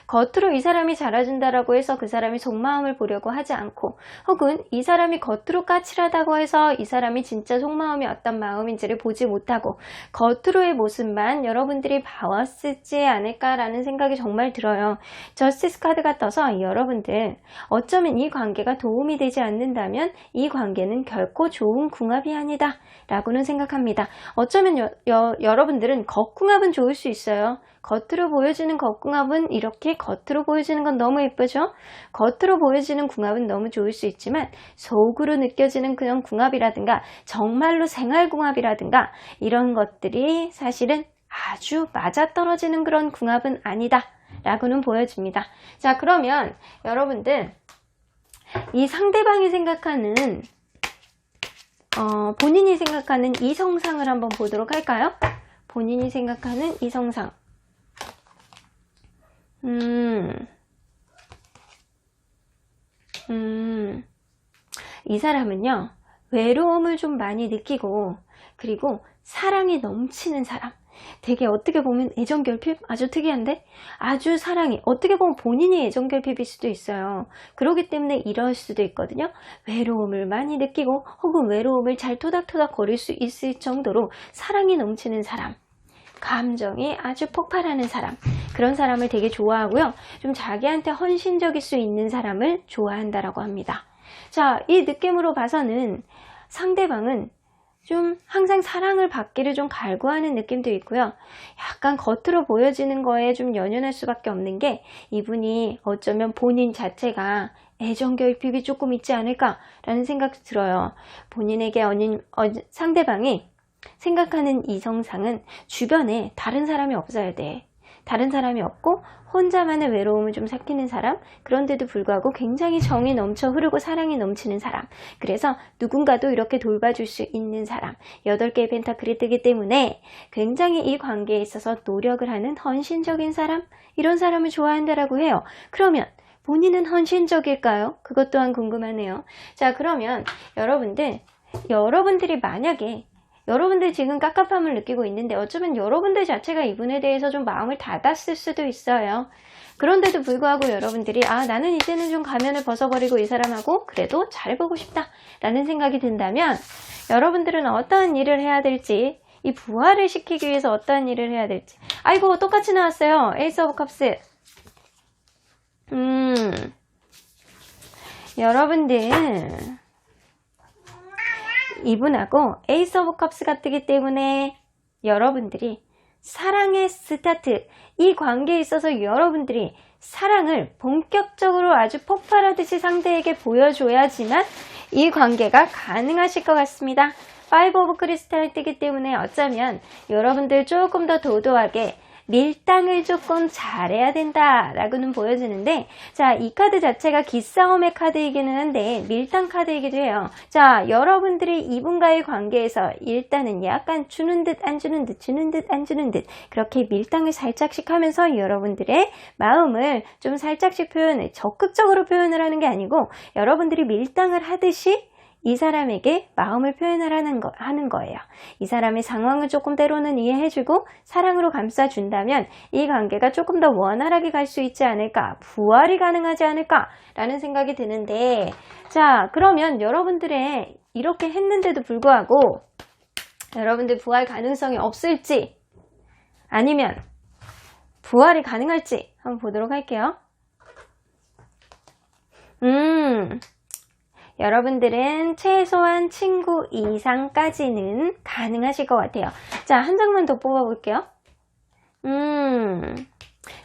겉으로 이 사람이 잘해준다라고 해서 그 사람이 속마음을 보려고 하지 않고 혹은 이 사람이 겉으로 까칠하다고 해서 이 사람이 진짜 속마음이 어떤 마음인지를 보지 못하고 겉으로의 모습만 여러분들이 봐왔을지 않을까라는 생각이 정말 들어요. 저스티스 카드가 떠서 여러분들 어쩌면 이 관계가 도움이 되지 않는다면 이 관계는 결코 좋은 궁합이 아니다 라고는 생각합니다. 어쩌면 여러분들은 겉궁합은 좋을 수 있어요. 겉으로 보여지는 겉궁합은 이렇게 겉으로 보여지는 건 너무 예쁘죠? 겉으로 보여지는 궁합은 너무 좋을 수 있지만 속으로 느껴지는 그런 궁합이라든가 정말로 생활궁합이라든가 이런 것들이 사실은 아주 맞아떨어지는 그런 궁합은 아니다 라고는 보여집니다. 자, 그러면 여러분들 이 상대방이 생각하는 본인이 생각하는 이성상을 한번 보도록 할까요? 본인이 생각하는 이성상. 이 사람은요, 외로움을 좀 많이 느끼고, 그리고 사랑이 넘치는 사람. 되게 어떻게 보면 애정결핍? 아주 특이한데? 아주 사랑이 어떻게 보면 본인이 애정결핍일 수도 있어요. 그렇기 때문에 이럴 수도 있거든요. 외로움을 많이 느끼고 혹은 외로움을 잘 토닥토닥 거릴 수 있을 정도로 사랑이 넘치는 사람, 감정이 아주 폭발하는 사람, 그런 사람을 되게 좋아하고요. 좀 자기한테 헌신적일 수 있는 사람을 좋아한다라고 합니다. 자, 이 느낌으로 봐서는 상대방은 좀 항상 사랑을 받기를 좀 갈구하는 느낌도 있고요. 약간 겉으로 보여지는 거에 좀 연연할 수밖에 없는 게 이분이 어쩌면 본인 자체가 애정결핍이 조금 있지 않을까라는 생각이 들어요. 본인에게 상대방이 생각하는 이성상은 주변에 다른 사람이 없어야 돼. 다른 사람이 없고 혼자만의 외로움을 좀 삭히는 사람, 그런데도 불구하고 굉장히 정이 넘쳐 흐르고 사랑이 넘치는 사람, 그래서 누군가도 이렇게 돌봐줄 수 있는 사람, 8개의 펜타클이 뜨기 때문에 굉장히 이 관계에 있어서 노력을 하는 헌신적인 사람, 이런 사람을 좋아한다라고 해요. 그러면 본인은 헌신적일까요? 그것 또한 궁금하네요. 자, 그러면 여러분들이 만약에 여러분들 지금 깝깝함을 느끼고 있는데 어쩌면 여러분들 자체가 이분에 대해서 좀 마음을 닫았을 수도 있어요. 그런데도 불구하고 여러분들이 나는 이제는 좀 가면을 벗어버리고 이 사람하고 그래도 잘해보고 싶다 라는 생각이 든다면 여러분들은 어떠한 일을 해야 될지, 이 부활을 시키기 위해서 어떠한 일을 해야 될지. 아이고, 똑같이 나왔어요. 에이스 오브 컵스. 여러분들 이분하고 에이스 오브 컵스가 뜨기 때문에 여러분들이 사랑의 스타트, 이 관계에 있어서 여러분들이 사랑을 본격적으로 아주 폭발하듯이 상대에게 보여줘야지만 이 관계가 가능하실 것 같습니다. 파이브 오브 크리스탈이 뜨기 때문에 어쩌면 여러분들 조금 더 도도하게 밀당을 조금 잘해야 된다 라고는 보여지는데, 자, 이 카드 자체가 기싸움의 카드이기는 한데 밀당 카드이기도 해요. 자, 여러분들이 이분과의 관계에서 일단은 약간 주는 듯 안 주는 듯 주는 듯 안 주는 듯 그렇게 밀당을 살짝씩 하면서 여러분들의 마음을 좀 살짝씩 적극적으로 표현을 하는 게 아니고 여러분들이 밀당을 하듯이 이 사람에게 마음을 하는 거예요. 이 사람의 상황을 조금 때로는 이해해주고 사랑으로 감싸준다면 이 관계가 조금 더 원활하게 갈 수 있지 않을까, 부활이 가능하지 않을까 라는 생각이 드는데, 자, 그러면 여러분들의 이렇게 했는데도 불구하고 여러분들 부활 가능성이 없을지 아니면 부활이 가능할지 한번 보도록 할게요. 여러분들은 최소한 친구 이상까지는 가능하실 것 같아요. 자, 한 장만 더 뽑아볼게요.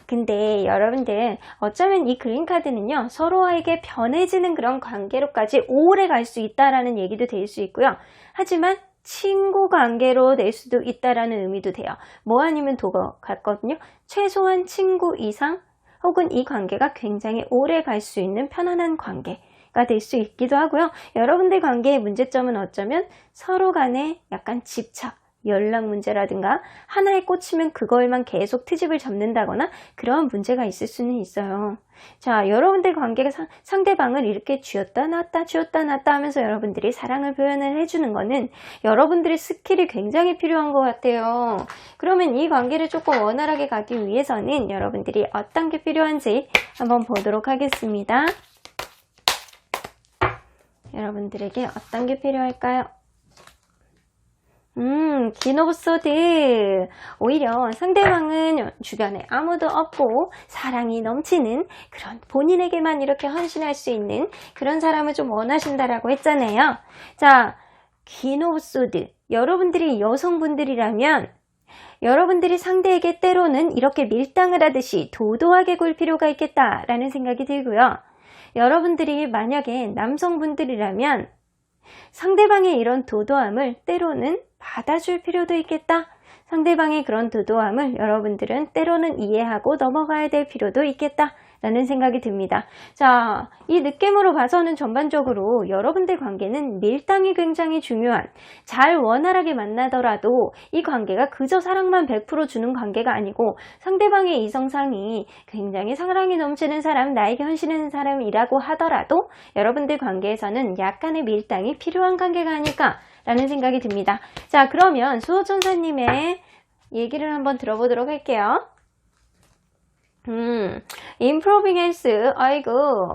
근데 여러분들 어쩌면 이 그린카드는요, 서로에게 변해지는 그런 관계로까지 오래 갈 수 있다라는 얘기도 될 수 있고요. 하지만 친구 관계로 될 수도 있다라는 의미도 돼요. 뭐 아니면 도가 같거든요. 최소한 친구 이상 혹은 이 관계가 굉장히 오래 갈 수 있는 편안한 관계가 될 수 있기도 하고요. 여러분들 관계의 문제점은 어쩌면 서로 간에 약간 집착, 연락 문제라든가 하나에 꽂히면 그걸만 계속 트집을 잡는다거나 그런 문제가 있을 수는 있어요. 자, 여러분들 관계가 상대방을 이렇게 쥐었다 놨다 쥐었다 놨다 하면서 여러분들이 사랑을 표현을 해주는 거는 여러분들의 스킬이 굉장히 필요한 것 같아요. 그러면 이 관계를 조금 원활하게 가기 위해서는 여러분들이 어떤 게 필요한지 한번 보도록 하겠습니다. 여러분들에게 어떤 게 필요할까요? 퀸 오브 소드. 오히려 상대방은 주변에 아무도 없고 사랑이 넘치는 그런 본인에게만 이렇게 헌신할 수 있는 그런 사람을 좀 원하신다라고 했잖아요. 자, 퀸 오브 소드. 여러분들이 여성분들이라면 여러분들이 상대에게 때로는 이렇게 밀당을 하듯이 도도하게 굴 필요가 있겠다라는 생각이 들고요. 여러분들이 만약에 남성분들이라면 상대방의 이런 도도함을 때로는 받아줄 필요도 있겠다. 상대방의 그런 도도함을 여러분들은 때로는 이해하고 넘어가야 될 필요도 있겠다 라는 생각이 듭니다. 자, 이 느낌으로 봐서는 전반적으로 여러분들 관계는 밀당이 굉장히 중요한, 잘 원활하게 만나더라도 이 관계가 그저 사랑만 100% 주는 관계가 아니고 상대방의 이성상이 굉장히 사랑이 넘치는 사람, 나에게 헌신하는 사람이라고 하더라도 여러분들 관계에서는 약간의 밀당이 필요한 관계가 아닐까 라는 생각이 듭니다. 자, 그러면 수호천사님의 얘기를 한번 들어보도록 할게요. improving health. 아이고,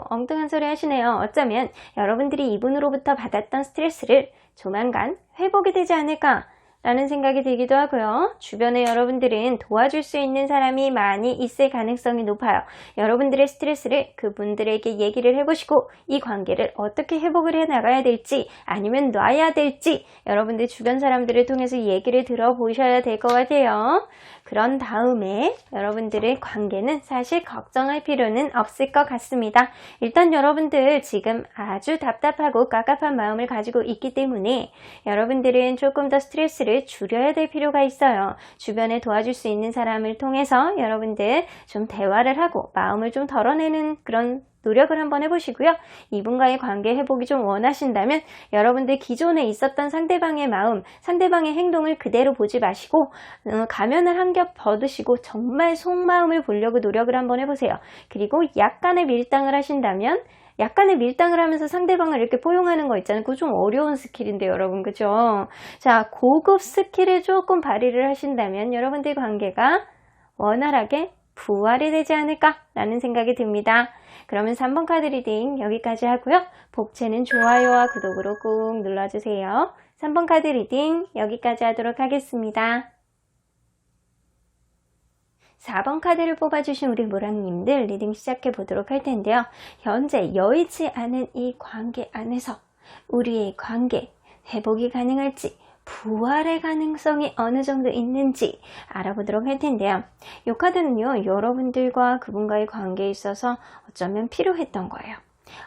엉뚱한 소리 하시네요. 어쩌면 여러분들이 이분으로부터 받았던 스트레스를 조만간 회복이 되지 않을까 라는 생각이 들기도 하고요. 주변에 여러분들은 도와줄 수 있는 사람이 많이 있을 가능성이 높아요. 여러분들의 스트레스를 그분들에게 얘기를 해보시고 이 관계를 어떻게 회복을 해나가야 될지 아니면 놔야 될지 여러분들 주변 사람들을 통해서 얘기를 들어보셔야 될 것 같아요. 그런 다음에 여러분들의 관계는 사실 걱정할 필요는 없을 것 같습니다. 일단 여러분들 지금 아주 답답하고 깝깝한 마음을 가지고 있기 때문에 여러분들은 조금 더 스트레스를 줄여야 될 필요가 있어요. 주변에 도와줄 수 있는 사람을 통해서 여러분들 좀 대화를 하고 마음을 좀 덜어내는 그런 노력을 한번 해보시고요. 이분과의 관계 회복이 좀 원하신다면 여러분들 기존에 있었던 상대방의 마음, 상대방의 행동을 그대로 보지 마시고 가면을 한 겹 벗으시고 정말 속마음을 보려고 노력을 한번 해보세요. 그리고 약간의 밀당을 하신다면 약간의 밀당을 하면서 상대방을 이렇게 포용하는 거 있잖아요. 그거 좀 어려운 스킬인데 여러분, 그죠? 자, 고급 스킬을 조금 발휘를 하신다면 여러분들 관계가 원활하게 부활이 되지 않을까라는 생각이 듭니다. 그러면 3번 카드 리딩 여기까지 하고요. 복채는 좋아요와 구독으로 꾹 눌러주세요. 3번 카드 리딩 여기까지 하도록 하겠습니다. 4번 카드를 뽑아주신 우리 모랑님들 리딩 시작해 보도록 할 텐데요. 현재 여의치 않은 이 관계 안에서 우리의 관계 회복이 가능할지 부활의 가능성이 어느 정도 있는지 알아보도록 할 텐데요. 이 카드는요, 여러분들과 그분과의 관계에 있어서 어쩌면 필요했던 거예요.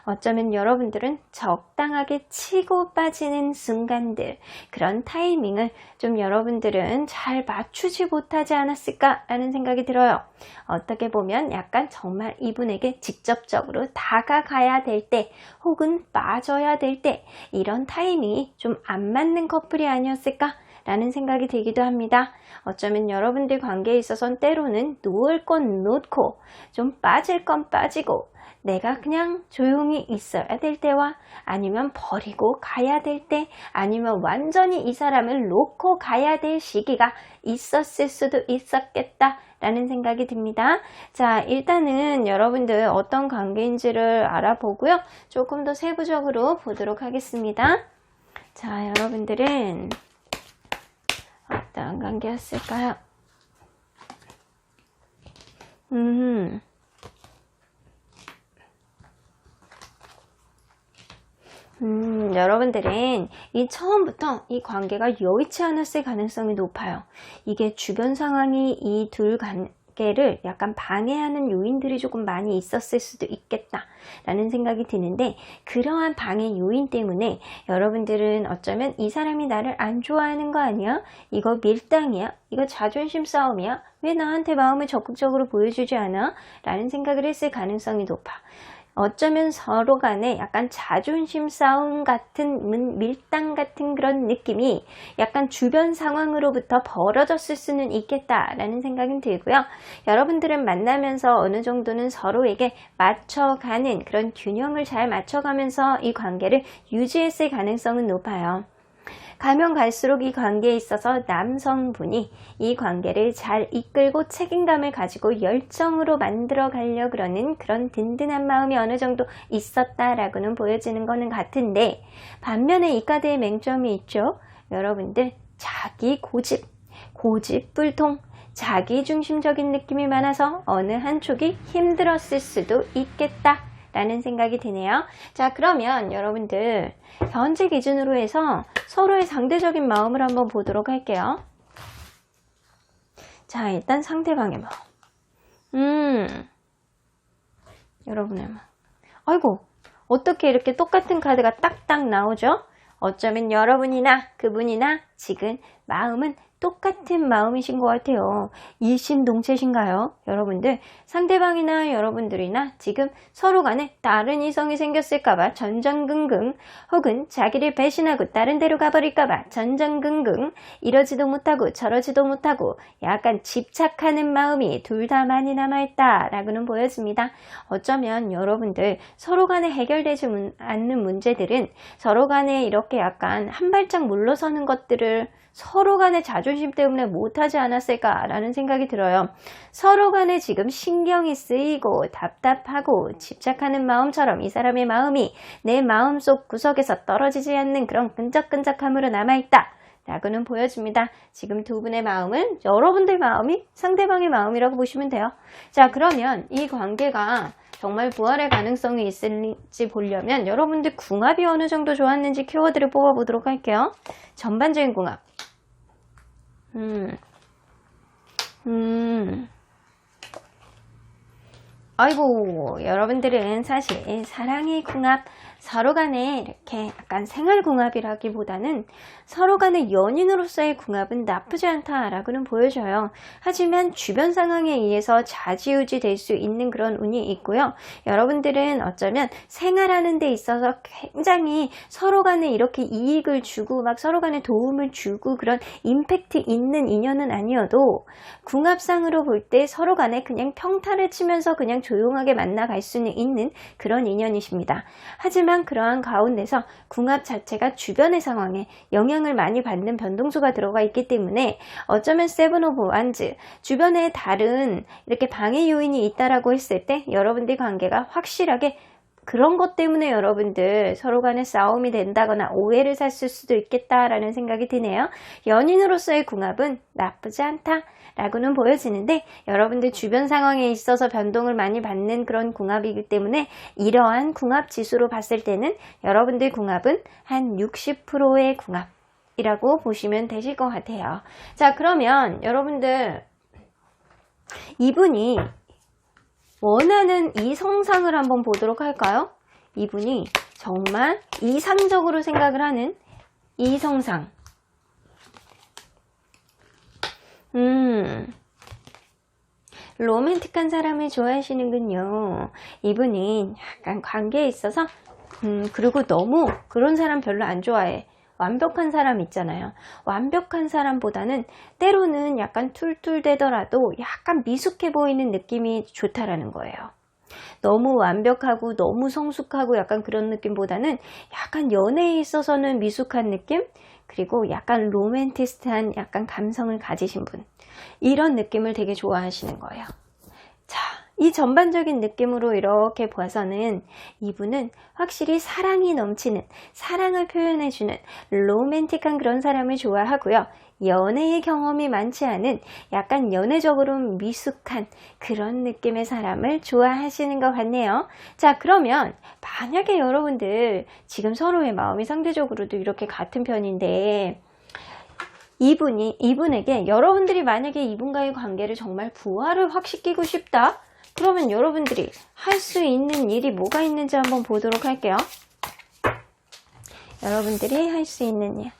어쩌면 여러분들은 적당하게 치고 빠지는 순간들, 그런 타이밍을 좀 여러분들은 잘 맞추지 못하지 않았을까라는 생각이 들어요. 어떻게 보면 약간 정말 이분에게 직접적으로 다가가야 될 때 혹은 빠져야 될 때 이런 타이밍이 좀 안 맞는 커플이 아니었을까? 라는 생각이 들기도 합니다. 어쩌면 여러분들 관계에 있어서는 때로는 놓을 건 놓고 좀 빠질 건 빠지고 내가 그냥 조용히 있어야 될 때와 아니면 버리고 가야 될 때 아니면 완전히 이 사람을 놓고 가야 될 시기가 있었을 수도 있었겠다 라는 생각이 듭니다. 자, 일단은 여러분들 어떤 관계인지를 알아보고요. 조금 더 세부적으로 보도록 하겠습니다. 자, 여러분들은 어떤 관계였을까요? 여러분들은 이 처음부터 이 관계가 여의치 않았을 가능성이 높아요. 이게 주변 상황이 이 둘 관계를 약간 방해하는 요인들이 조금 많이 있었을 수도 있겠다 라는 생각이 드는데, 그러한 방해 요인 때문에 여러분들은 어쩌면 이 사람이 나를 안 좋아하는 거 아니야? 이거 밀당이야? 이거 자존심 싸움이야? 왜 나한테 마음을 적극적으로 보여주지 않아? 라는 생각을 했을 가능성이 높아. 어쩌면 서로 간에 약간 자존심 싸움 같은 밀당 같은 그런 느낌이 약간 주변 상황으로부터 벌어졌을 수는 있겠다라는 생각이 들고요. 여러분들은 만나면서 어느 정도는 서로에게 맞춰가는 그런 균형을 잘 맞춰가면서 이 관계를 유지했을 가능성은 높아요. 가면 갈수록 이 관계에 있어서 남성분이 이 관계를 잘 이끌고 책임감을 가지고 열정으로 만들어 가려고 그러는 그런 든든한 마음이 어느 정도 있었다라고는 보여지는 거는 같은데, 반면에 이 카드의 맹점이 있죠. 여러분들 자기 고집불통, 자기 중심적인 느낌이 많아서 어느 한쪽이 힘들었을 수도 있겠다 라는 생각이 드네요. 자, 그러면 여러분들 현재 기준으로 해서 서로의 상대적인 마음을 한번 보도록 할게요. 자, 일단 상대방의 마음. 여러분의 마음. 아이고, 어떻게 이렇게 똑같은 카드가 딱딱 나오죠? 어쩌면 여러분이나 그분이나 지금 마음은 똑같은 마음이신 것 같아요. 일심동체신가요? 여러분들 상대방이나 여러분들이나 지금 서로 간에 다른 이성이 생겼을까봐 전전긍긍, 혹은 자기를 배신하고 다른 데로 가버릴까봐 전전긍긍, 이러지도 못하고 저러지도 못하고 약간 집착하는 마음이 둘 다 많이 남아있다 라고는 보여집니다. 어쩌면 여러분들 서로 간에 해결되지 않는 문제들은 서로 간에 이렇게 약간 한 발짝 물러서는 것들을 서로 간의 자존심 때문에 못하지 않았을까라는 생각이 들어요. 서로 간에 지금 신경이 쓰이고 답답하고 집착하는 마음처럼 이 사람의 마음이 내 마음속 구석에서 떨어지지 않는 그런 끈적끈적함으로 남아있다 라고는 보여집니다. 지금 두 분의 마음은 여러분들 마음이 상대방의 마음이라고 보시면 돼요. 자, 그러면 이 관계가 정말 부활의 가능성이 있을지 보려면 여러분들 궁합이 어느 정도 좋았는지 키워드를 뽑아보도록 할게요. 전반적인 궁합. 아이고, 여러분들은 사실 사랑의 궁합, 서로 간에 이렇게 약간 생활궁합이라기보다는 서로 간의 연인으로서의 궁합은 나쁘지 않다라고는 보여져요. 하지만 주변 상황에 의해서 좌지우지 될 수 있는 그런 운이 있고요. 여러분들은 어쩌면 생활하는 데 있어서 굉장히 서로 간에 이렇게 이익을 주고 막 서로 간에 도움을 주고 그런 임팩트 있는 인연은 아니어도 궁합상으로 볼 때 서로 간에 그냥 평타를 치면서 그냥 조용하게 만나갈 수는 있는 그런 인연이십니다. 하지만 그러한 가운데서 궁합 자체가 주변의 상황에 영향을 많이 받는 변동수가 들어가 있기 때문에 어쩌면 세븐 오브 완즈, 주변에 다른 이렇게 방해 요인이 있다라고 했을 때 여러분들 관계가 확실하게 그런 것 때문에 여러분들 서로 간에 싸움이 된다거나 오해를 샀을 수도 있겠다라는 생각이 드네요. 연인으로서의 궁합은 나쁘지 않다 라고는 보여지는데 여러분들 주변 상황에 있어서 변동을 많이 받는 그런 궁합이기 때문에 이러한 궁합 지수로 봤을 때는 여러분들 궁합은 한 60%의 궁합이라고 보시면 되실 것 같아요. 자, 그러면 여러분들 이분이 원하는 이성상을 한번 보도록 할까요? 이분이 정말 이상적으로 생각을 하는 이성상. 로맨틱한 사람을 좋아하시는군요. 이분이 약간 관계에 있어서 그리고 너무 그런 사람 별로 안 좋아해. 완벽한 사람 있잖아요. 완벽한 사람보다는 때로는 약간 툴툴대더라도 약간 미숙해 보이는 느낌이 좋다라는 거예요. 너무 완벽하고 너무 성숙하고 약간 그런 느낌보다는 약간 연애에 있어서는 미숙한 느낌? 그리고 약간 로맨티스트한 약간 감성을 가지신 분, 이런 느낌을 되게 좋아하시는 거예요. 자, 이 전반적인 느낌으로 이렇게 봐서는 이분은 확실히 사랑이 넘치는, 사랑을 표현해주는 로맨틱한 그런 사람을 좋아하고요. 연애의 경험이 많지 않은 약간 연애적으로 미숙한 그런 느낌의 사람을 좋아하시는 것 같네요. 자, 그러면 만약에 여러분들 지금 서로의 마음이 상대적으로도 이렇게 같은 편인데 이분에게 여러분들이 만약에 이분과의 관계를 정말 부활을 확 시키고 싶다? 그러면 여러분들이 할 수 있는 일이 뭐가 있는지 한번 보도록 할게요. 여러분들이 할 수 있는 일.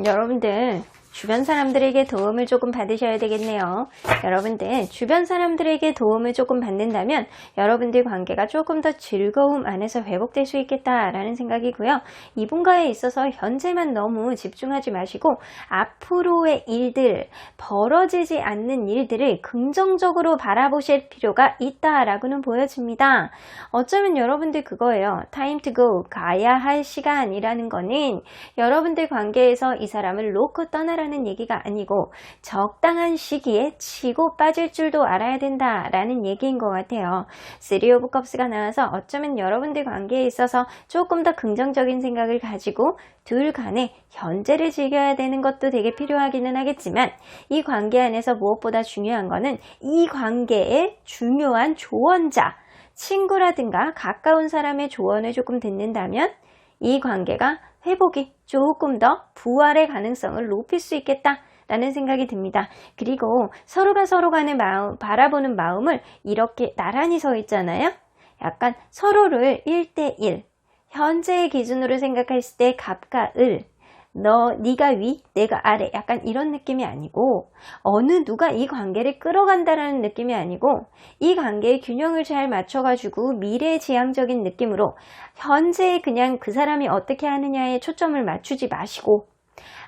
여러분들 주변 사람들에게 도움을 조금 받으셔야 되겠네요. 여러분들 주변 사람들에게 도움을 조금 받는다면 여러분들 관계가 조금 더 즐거움 안에서 회복될 수 있겠다라는 생각이고요. 이분과에 있어서 현재만 너무 집중하지 마시고 앞으로의 일들, 벌어지지 않는 일들을 긍정적으로 바라보실 필요가 있다라고는 보여집니다. 어쩌면 여러분들 그거예요. Time to go, 가야 할 시간이라는 거는 여러분들 관계에서 이 사람을 놓고 떠나라는 얘기가 아니고 적당한 시기에 치고 빠질 줄도 알아야 된다라는 얘기인 것 같아요. 3 오브 컵스가 나와서 어쩌면 여러분들 관계에 있어서 조금 더 긍정적인 생각을 가지고 둘 간에 현재를 즐겨야 되는 것도 되게 필요하기는 하겠지만 이 관계 안에서 무엇보다 중요한 거는 이 관계의 중요한 조언자, 친구라든가 가까운 사람의 조언을 조금 듣는다면 이 관계가 회복이 조금 더 부활의 가능성을 높일 수 있겠다라는 생각이 듭니다. 그리고 서로가 서로 간의 마음, 바라보는 마음을 이렇게 나란히 서 있잖아요. 약간 서로를 1대1, 현재의 기준으로 생각했을 때 갑과 을, 네가 위, 내가 아래, 약간 이런 느낌이 아니고 어느 누가 이 관계를 끌어간다라는 느낌이 아니고 이 관계의 균형을 잘 맞춰가지고 미래지향적인 느낌으로 현재 그냥 그 사람이 어떻게 하느냐에 초점을 맞추지 마시고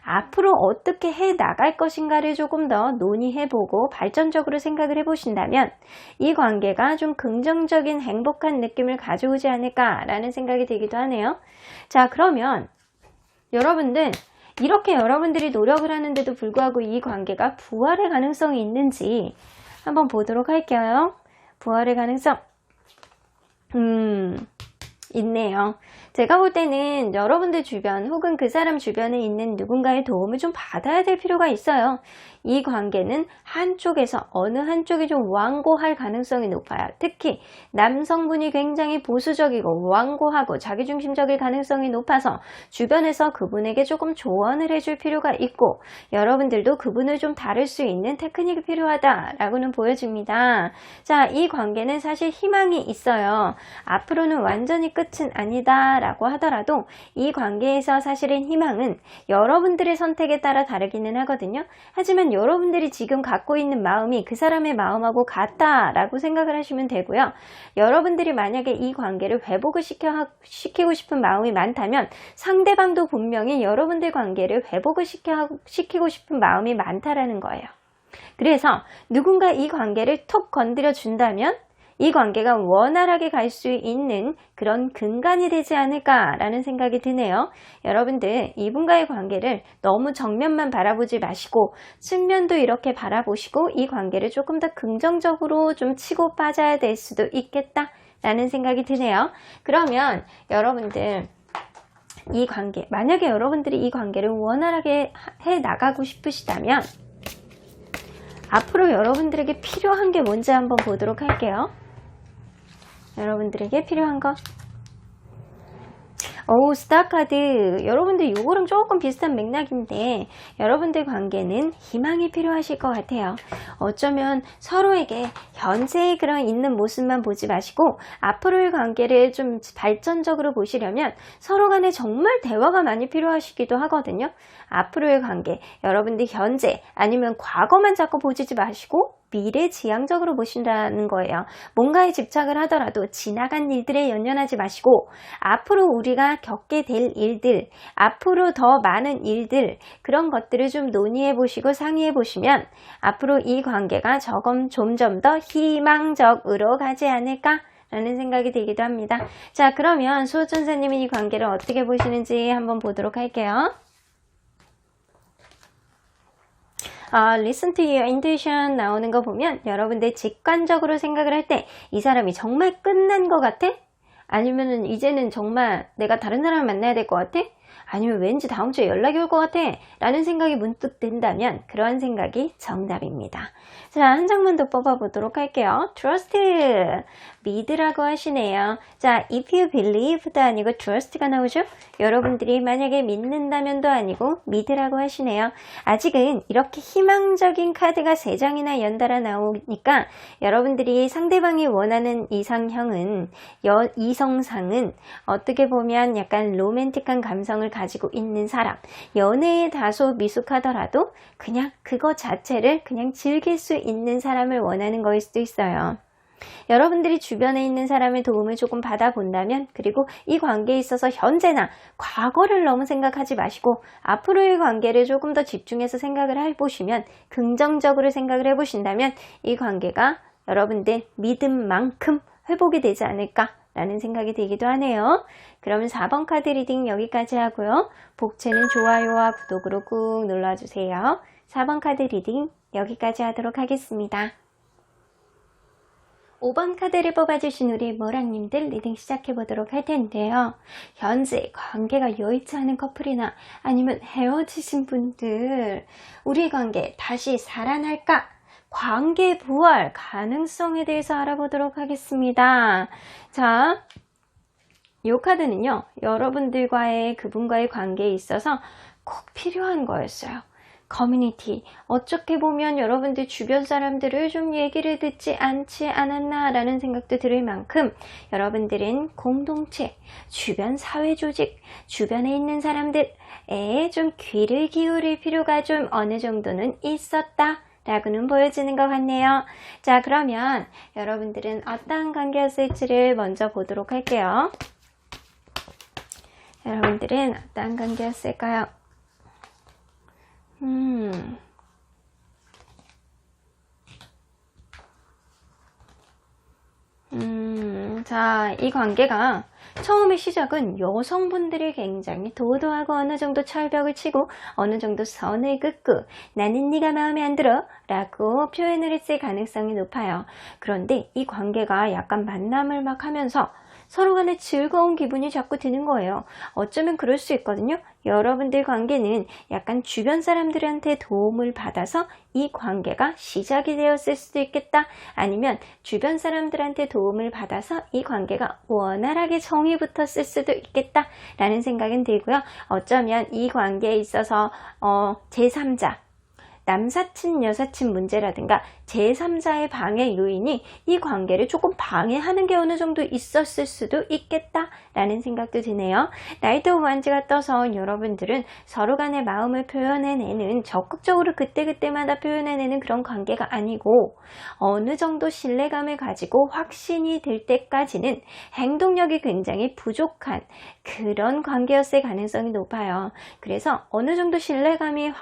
앞으로 어떻게 해 나갈 것인가를 조금 더 논의해보고 발전적으로 생각을 해보신다면 이 관계가 좀 긍정적인 행복한 느낌을 가져오지 않을까라는 생각이 들기도 하네요. 자, 그러면 여러분들 이렇게 여러분들이 노력을 하는데도 불구하고 이 관계가 부활의 가능성이 있는지 한번 보도록 할게요. 부활의 가능성 있네요. 제가 볼 때는 여러분들 주변 혹은 그 사람 주변에 있는 누군가의 도움을 좀 받아야 될 필요가 있어요. 이 관계는 한쪽에서 어느 한쪽이 좀 완고할 가능성이 높아요. 특히 남성분이 굉장히 보수적이고 완고하고 자기중심적일 가능성이 높아서 주변에서 그분에게 조금 조언을 해줄 필요가 있고, 여러분들도 그분을 좀 다룰 수 있는 테크닉이 필요하다라고는 보여집니다. 자, 이 관계는 사실 희망이 있어요. 앞으로는 완전히 끝은 아니다 라고 하더라도 이 관계에서 사실은 희망은 여러분들의 선택에 따라 다르기는 하거든요. 하지만 여러분들이 지금 갖고 있는 마음이 그 사람의 마음하고 같다라고 생각을 하시면 되고요. 여러분들이 만약에 이 관계를 회복을 시키고 싶은 마음이 많다면 상대방도 분명히 여러분들 관계를 회복을 시키고 싶은 마음이 많다라는 거예요. 그래서 누군가 이 관계를 톡 건드려 준다면 이 관계가 원활하게 갈 수 있는 그런 근간이 되지 않을까라는 생각이 드네요. 여러분들 이분과의 관계를 너무 정면만 바라보지 마시고 측면도 이렇게 바라보시고 이 관계를 조금 더 긍정적으로 좀 치고 빠져야 될 수도 있겠다라는 생각이 드네요. 그러면 여러분들 이 관계, 만약에 여러분들이 이 관계를 원활하게 해 나가고 싶으시다면 앞으로 여러분들에게 필요한 게 뭔지 한번 보도록 할게요. 여러분들에게 필요한 거, 스타 카드. 여러분들 요거랑 조금 비슷한 맥락인데 여러분들 관계는 희망이 필요하실 것 같아요. 어쩌면 서로에게 현재의 그런 있는 모습만 보지 마시고 앞으로의 관계를 좀 발전적으로 보시려면 서로 간에 정말 대화가 많이 필요하시기도 하거든요. 앞으로의 관계, 여러분들 현재 아니면 과거만 자꾸 보지 마시고 미래지향적으로 보신다는 거예요. 뭔가에 집착을 하더라도 지나간 일들에 연연하지 마시고 앞으로 우리가 겪게 될 일들, 앞으로 더 많은 일들, 그런 것들을 좀 논의해 보시고 상의해 보시면 앞으로 이 관계가 점점 더 희망적으로 가지 않을까 라는 생각이 들기도 합니다. 자, 그러면 수호천사님이 이 관계를 어떻게 보시는지 한번 보도록 할게요. Listen to your intuition 나오는 거 보면 여러분들 직관적으로 생각을 할 때 이 사람이 정말 끝난 것 같아? 아니면은 이제는 정말 내가 다른 사람을 만나야 될 것 같아? 아니면 왠지 다음 주에 연락이 올 것 같아? 라는 생각이 문득 든다면 그러한 생각이 정답입니다. 자, 한 장만 더 뽑아보도록 할게요. Trust, 믿으라고 하시네요. 자, if you believe도 아니고 trust가 나오죠? 여러분들이 만약에 믿는다면도 아니고 믿으라고 하시네요. 아직은 이렇게 희망적인 카드가 3장이나 연달아 나오니까 여러분들이 상대방이 원하는 이상형은, 이성상은 어떻게 보면 약간 로맨틱한 감성을 가지고 있는 사람, 연애에 다소 미숙하더라도 그냥 그거 자체를 그냥 즐길 수 있는 사람을 원하는 거일 수도 있어요. 여러분들이 주변에 있는 사람의 도움을 조금 받아본다면, 그리고 이 관계에 있어서 현재나 과거를 너무 생각하지 마시고 앞으로의 관계를 조금 더 집중해서 생각을 해보시면, 긍정적으로 생각을 해보신다면 이 관계가 여러분들 믿음만큼 회복이 되지 않을까 라는 생각이 들기도 하네요. 그러면 4번 카드 리딩 여기까지 하고요. 복채는 좋아요와 구독으로 꾹 눌러주세요. 4번 카드 리딩 여기까지 하도록 하겠습니다. 5번 카드를 뽑아주신 우리 모랑님들 리딩 시작해보도록 할 텐데요. 현재 관계가 여의치 않은 커플이나 아니면 헤어지신 분들, 우리 관계 다시 살아날까? 관계 부활 가능성에 대해서 알아보도록 하겠습니다. 자, 이 카드는요, 여러분들과의 그분과의 관계에 있어서 꼭 필요한 거였어요. 커뮤니티, 어떻게 보면 여러분들 주변 사람들을 좀 얘기를 듣지 않지 않았나 라는 생각도 들을 만큼 여러분들은 공동체, 주변 사회조직, 주변에 있는 사람들에 좀 귀를 기울일 필요가 좀 어느 정도는 있었다 라고는 보여지는 것 같네요. 자, 그러면 여러분들은 어떤 관계였을지를 먼저 보도록 할게요. 여러분들은 어떤 관계였을까요? 자, 이 관계가 처음의 시작은 여성분들이 굉장히 도도하고 어느 정도 철벽을 치고 어느 정도 선을 긋고 나는 네가 마음에 안 들어 라고 표현을 했을 가능성이 높아요. 그런데 이 관계가 약간 만남을 막 하면서 서로 간에 즐거운 기분이 자꾸 드는 거예요. 어쩌면 그럴 수 있거든요. 여러분들 관계는 약간 주변 사람들한테 도움을 받아서 이 관계가 시작이 되었을 수도 있겠다. 아니면 주변 사람들한테 도움을 받아서 이 관계가 원활하게 정이 붙었을 수도 있겠다 라는 생각은 들고요. 어쩌면 이 관계에 있어서 제3자 남사친 여사친 문제라든가 제3자의 방해 요인이 이 관계를 조금 방해하는 게 어느 정도 있었을 수도 있겠다 라는 생각도 드네요. 나이트 오브 완즈가 떠서 여러분들은 서로 간의 마음을 표현해내는, 적극적으로 그때그때마다 표현해내는 그런 관계가 아니고 어느 정도 신뢰감을 가지고 확신이 들 때까지는 행동력이 굉장히 부족한 그런 관계였을 가능성이 높아요. 그래서 어느 정도 신뢰감이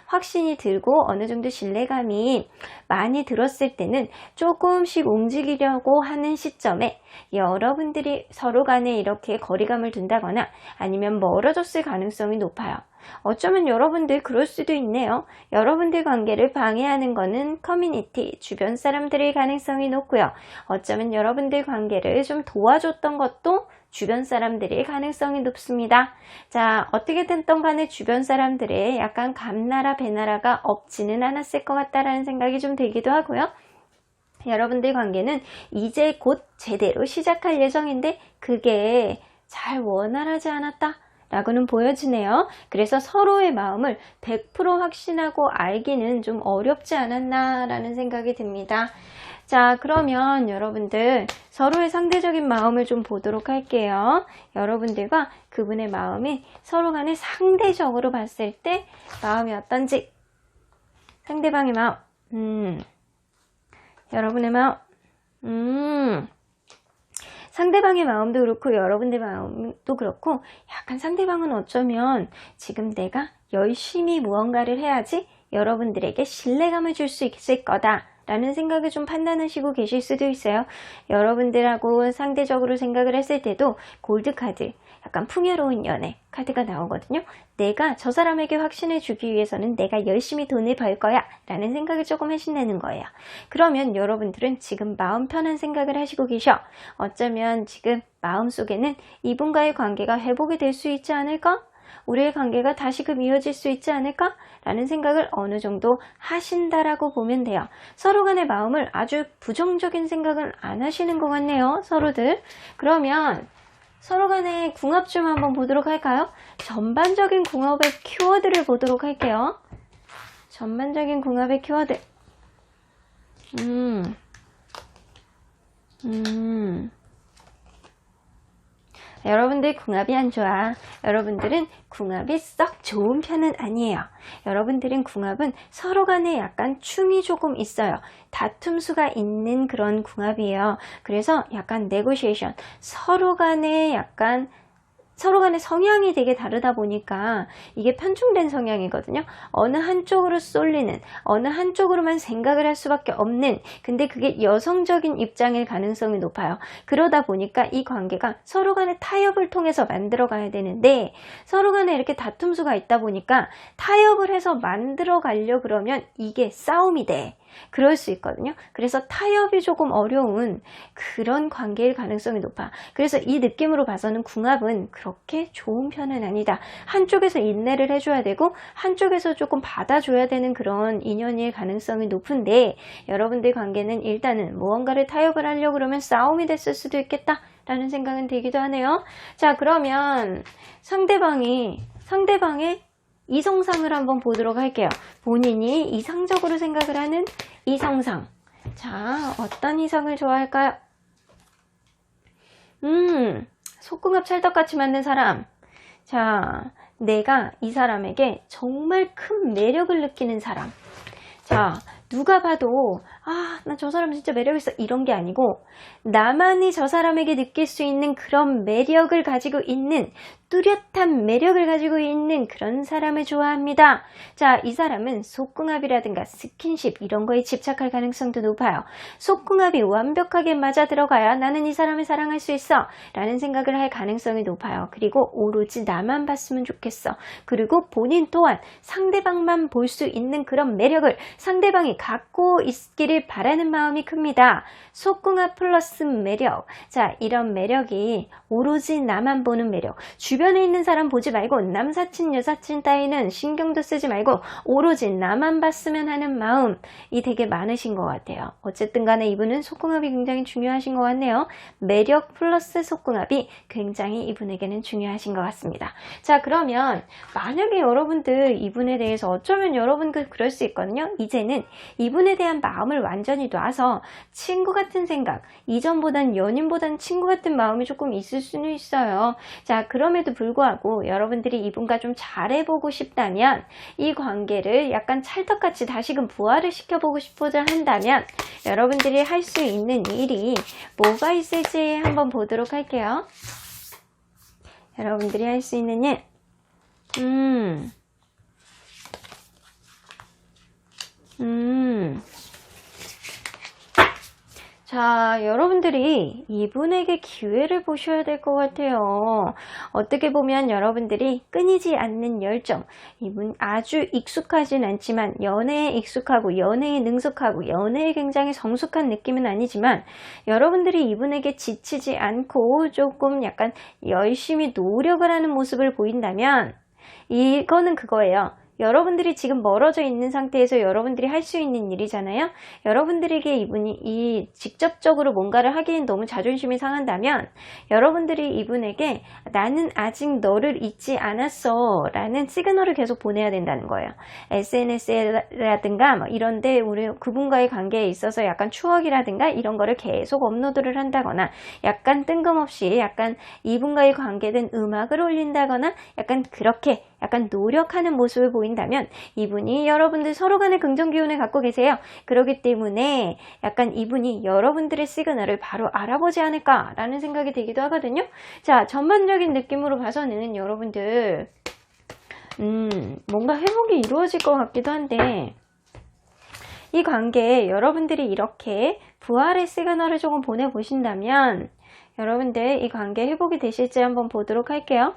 확신이 들고 어느 정도 신뢰감이 많이 들었을 때는 조금씩 움직이려고 하는 시점에 여러분들이 서로 간에 이렇게 거리감을 둔다거나 아니면 멀어졌을 가능성이 높아요. 어쩌면 여러분들 그럴 수도 있네요. 여러분들 관계를 방해하는 거는 커뮤니티, 주변 사람들의 가능성이 높고요. 어쩌면 여러분들 관계를 좀 도와줬던 것도 주변 사람들의 가능성이 높습니다. 자, 어떻게든 간에 주변 사람들의 약간 감나라 배나라가 없지는 않았을 것 같다라는 생각이 좀 들기도 하고요. 여러분들 관계는 이제 곧 제대로 시작할 예정인데 그게 잘 원활하지 않았다 라고는 보여지네요. 그래서 서로의 마음을 100% 확신하고 알기는 좀 어렵지 않았나 라는 생각이 듭니다. 자, 그러면 여러분들 서로의 상대적인 마음을 좀 보도록 할게요. 여러분들과 그분의 마음이 서로 간에 상대적으로 봤을 때 마음이 어떤지, 상대방의 마음, 여러분의 마음, 상대방의 마음도 그렇고 여러분의 마음도 그렇고 약간 상대방은 어쩌면 지금 내가 열심히 무언가를 해야지 여러분들에게 신뢰감을 줄 수 있을 거다 라는 생각을 좀 판단하시고 계실 수도 있어요. 여러분들하고 상대적으로 생각을 했을 때도 골드카드, 약간 풍요로운 연애 카드가 나오거든요. 내가 저 사람에게 확신을 주기 위해서는 내가 열심히 돈을 벌 거야 라는 생각을 조금 하신다는 거예요. 그러면 여러분들은 지금 마음 편한 생각을 하시고 계셔. 어쩌면 지금 마음속에는 이분과의 관계가 회복이 될 수 있지 않을까? 우리의 관계가 다시금 이어질 수 있지 않을까? 라는 생각을 어느 정도 하신다라고 보면 돼요. 서로 간의 마음을 아주 부정적인 생각은 안 하시는 것 같네요. 서로들. 그러면 서로 간의 궁합 좀 한번 보도록 할까요? 전반적인 궁합의 키워드를 보도록 할게요. 전반적인 궁합의 키워드. 여러분들 궁합이 안 좋아. 여러분들은 궁합이 썩 좋은 편은 아니에요. 여러분들은 궁합은 서로 간에 약간 충이 조금 있어요. 다툼수가 있는 그런 궁합이에요. 그래서 약간 네고시에이션, 서로 간에 성향이 되게 다르다 보니까 이게 편중된 성향이거든요. 어느 한쪽으로 쏠리는, 어느 한쪽으로만 생각을 할 수밖에 없는, 근데 그게 여성적인 입장일 가능성이 높아요. 그러다 보니까 이 관계가 서로 간의 타협을 통해서 만들어 가야 되는데 서로 간에 이렇게 다툼수가 있다 보니까 타협을 해서 만들어 가려 그러면 이게 싸움이 돼. 그럴 수 있거든요. 그래서 타협이 조금 어려운 그런 관계일 가능성이 높아. 그래서 이 느낌으로 봐서는 궁합은 그렇게 좋은 편은 아니다. 한쪽에서 인내를 해줘야 되고 한쪽에서 조금 받아줘야 되는 그런 인연일 가능성이 높은데 여러분들 관계는 일단은 무언가를 타협을 하려고 그러면 싸움이 됐을 수도 있겠다 라는 생각은 들기도 하네요. 자, 그러면 상대방의 이성상을 한번 보도록 할게요. 본인이 이상적으로 생각을 하는 이성상. 자, 어떤 이성을 좋아할까요? 속궁합 찰떡같이 맞는 사람. 자, 내가 이 사람에게 정말 큰 매력을 느끼는 사람. 자, 누가 봐도 나 저 사람 진짜 매력있어 이런 게 아니고 나만이 저 사람에게 느낄 수 있는 그런 매력을 가지고 있는, 뚜렷한 매력을 가지고 있는 그런 사람을 좋아합니다. 자, 이 사람은 속궁합이라든가 스킨십 이런 거에 집착할 가능성도 높아요. 속궁합이 완벽하게 맞아 들어가야 나는 이 사람을 사랑할 수 있어 라는 생각을 할 가능성이 높아요. 그리고 오로지 나만 봤으면 좋겠어. 그리고 본인 또한 상대방만 볼 수 있는 그런 매력을 상대방이 갖고 있기를 바라는 마음이 큽니다. 속궁합 플러스 매력. 자, 이런 매력이 오로지 나만 보는 매력. 주변에 있는 사람 보지 말고 남사친 여사친 따위는 신경도 쓰지 말고 오로지 나만 봤으면 하는 마음이 되게 많으신 것 같아요. 어쨌든 간에 이분은 속궁합이 굉장히 중요하신 것 같네요. 매력 플러스 속궁합이 굉장히 이분에게는 중요하신 것 같습니다. 자, 그러면 만약에 여러분들 이분에 대해서 어쩌면 여러분들 그럴 수 있거든요. 이제는 이분에 대한 마음을 완전히 놔서 친구 같은 생각, 이전보단 연인보단 친구 같은 마음이 조금 있을 수는 있어요. 자, 그럼에도 불구하고 여러분들이 이분과 좀 잘해보고 싶다면, 이 관계를 약간 찰떡같이 다시금 부활을 시켜보고 싶고자 한다면 여러분들이 할 수 있는 일이 뭐가 있을지 한번 보도록 할게요. 여러분들이 할 수 있는 일, 자, 여러분들이 이분에게 기회를 보셔야 될 것 같아요. 어떻게 보면 여러분들이 끊이지 않는 열정, 이분 아주 익숙하진 않지만 연애에 익숙하고 연애에 능숙하고 연애에 굉장히 성숙한 느낌은 아니지만 여러분들이 이분에게 지치지 않고 조금 약간 열심히 노력을 하는 모습을 보인다면 이거는 그거예요. 여러분들이 지금 멀어져 있는 상태에서 여러분들이 할 수 있는 일이잖아요. 여러분들에게 이분이 직접적으로 뭔가를 하기엔 너무 자존심이 상한다면 여러분들이 이분에게 나는 아직 너를 잊지 않았어 라는 시그널을 계속 보내야 된다는 거예요. SNS라든가 뭐 이런데 우리 그분과의 관계에 있어서 약간 추억이라든가 이런 거를 계속 업로드를 한다거나 약간 뜬금없이 약간 이분과의 관계된 음악을 올린다거나 약간 그렇게 약간 노력하는 모습을 보인다면 이분이 여러분들 서로 간의 긍정 기운을 갖고 계세요. 그렇기 때문에 약간 이분이 여러분들의 시그널을 바로 알아보지 않을까라는 생각이 들기도 하거든요. 자, 전반적인 느낌으로 봐서는 여러분들 뭔가 회복이 이루어질 것 같기도 한데 이 관계에 여러분들이 이렇게 부활의 시그널을 조금 보내보신다면 여러분들 이 관계 회복이 되실지 한번 보도록 할게요.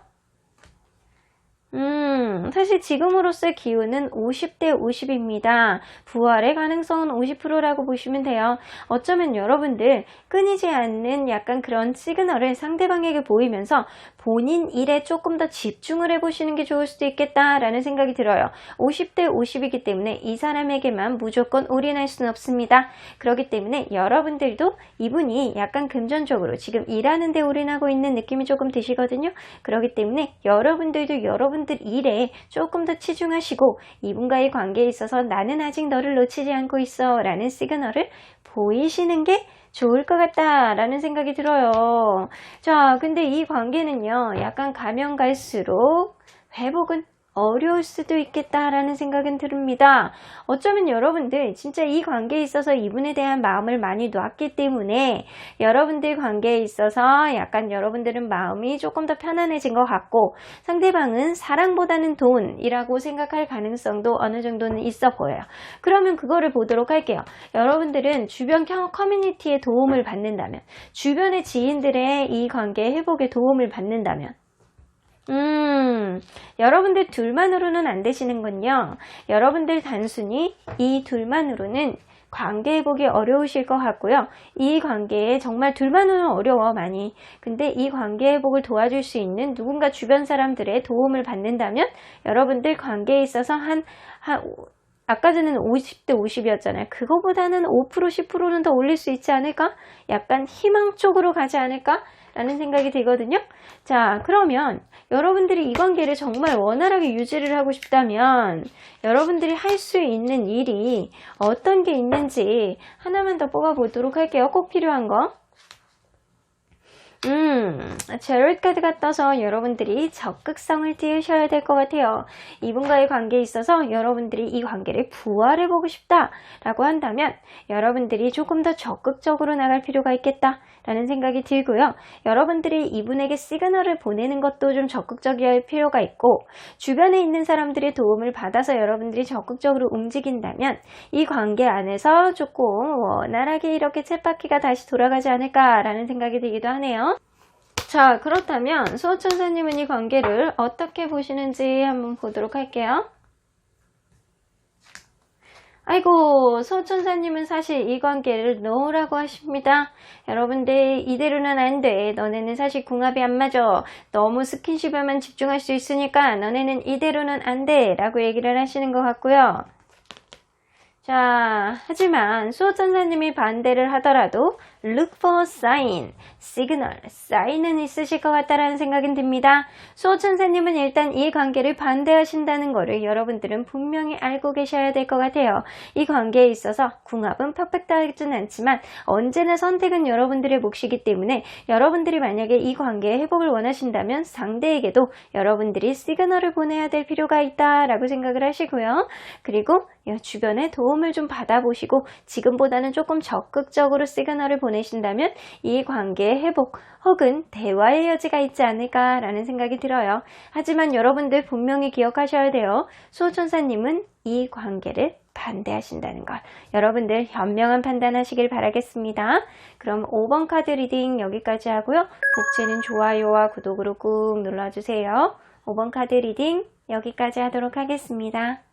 사실 지금으로서의 기운은 50대 50입니다. 부활의 가능성은 50%라고 보시면 돼요. 어쩌면 여러분들 끊이지 않는 약간 그런 시그널을 상대방에게 보이면서 본인 일에 조금 더 집중을 해보시는 게 좋을 수도 있겠다라는 생각이 들어요. 50대 50이기 때문에 이 사람에게만 무조건 올인할 수는 없습니다. 그렇기 때문에 여러분들도 이분이 약간 금전적으로 지금 일하는 데 올인하고 있는 느낌이 조금 드시거든요. 그렇기 때문에 여러분들도 여러분들 일에 조금 더 치중하시고 이분과의 관계에 있어서 나는 아직 너를 놓치지 않고 있어 라는 시그널을 보이시는 게 좋을 것 같다라는 생각이 들어요. 자, 근데 이 관계는요, 약간 가면 갈수록 회복은 어려울 수도 있겠다라는 생각은 듭니다. 어쩌면 여러분들 진짜 이 관계에 있어서 이분에 대한 마음을 많이 놨기 때문에 여러분들 관계에 있어서 약간 여러분들은 마음이 조금 더 편안해진 것 같고 상대방은 사랑보다는 돈이라고 생각할 가능성도 어느 정도는 있어 보여요. 그러면 그거를 보도록 할게요. 여러분들은 주변 커뮤니티의 도움을 받는다면, 주변의 지인들의 이 관계 회복에 도움을 받는다면 여러분들 둘만으로는 안 되시는군요. 여러분들 단순히 이 둘만으로는 관계 회복이 어려우실 것 같고요. 이 관계에 정말 둘만으로는 어려워 많이. 근데 이 관계 회복을 도와줄 수 있는 누군가 주변 사람들의 도움을 받는다면 여러분들 관계에 있어서 아까 전에는 50대 50이었잖아요. 그거보다는 5% 10%는 더 올릴 수 있지 않을까? 약간 희망 쪽으로 가지 않을까? 라는 생각이 들거든요. 자, 그러면 여러분들이 이 관계를 정말 원활하게 유지를 하고 싶다면 여러분들이 할 수 있는 일이 어떤 게 있는지 하나만 더 뽑아보도록 할게요. 꼭 필요한 거. 제럿 카드가 떠서 여러분들이 적극성을 띄우셔야 될 것 같아요. 이분과의 관계에 있어서 여러분들이 이 관계를 부활해보고 싶다 라고 한다면 여러분들이 조금 더 적극적으로 나갈 필요가 있겠다 라는 생각이 들고요. 여러분들이 이분에게 시그널을 보내는 것도 좀 적극적일 필요가 있고 주변에 있는 사람들의 도움을 받아서 여러분들이 적극적으로 움직인다면 이 관계 안에서 조금 원활하게 이렇게 쳇바퀴가 다시 돌아가지 않을까 라는 생각이 들기도 하네요. 자, 그렇다면 수호천사님은 이 관계를 어떻게 보시는지 한번 보도록 할게요. 아이고, 소천사님은 사실 이 관계를 놓으라고 하십니다. 여러분들 이대로는 안 돼. 너네는 사실 궁합이 안 맞아. 너무 스킨십에만 집중할 수 있으니까 너네는 이대로는 안 돼. 라고 얘기를 하시는 것 같고요. 자, 하지만 수호천사님이 반대를 하더라도 look for sign, signal, 사인은 있으실 것 같다라는 생각이 듭니다. 수호천사님은 일단 이 관계를 반대하신다는 것을 여러분들은 분명히 알고 계셔야 될 것 같아요. 이 관계에 있어서 궁합은 퍼펙트하지는 않지만 언제나 선택은 여러분들의 몫이기 때문에 여러분들이 만약에 이 관계의 회복을 원하신다면 상대에게도 여러분들이 시그널을 보내야 될 필요가 있다라고 생각을 하시고요. 그리고 주변에 도움을 좀 받아보시고 지금보다는 조금 적극적으로 시그널을 보내신다면 이 관계의 회복 혹은 대화의 여지가 있지 않을까라는 생각이 들어요. 하지만 여러분들 분명히 기억하셔야 돼요. 수호천사님은 이 관계를 반대하신다는 것. 여러분들 현명한 판단하시길 바라겠습니다. 그럼 5번 카드 리딩 여기까지 하고요. 복채는 좋아요와 구독으로 꾹 눌러주세요. 5번 카드 리딩 여기까지 하도록 하겠습니다.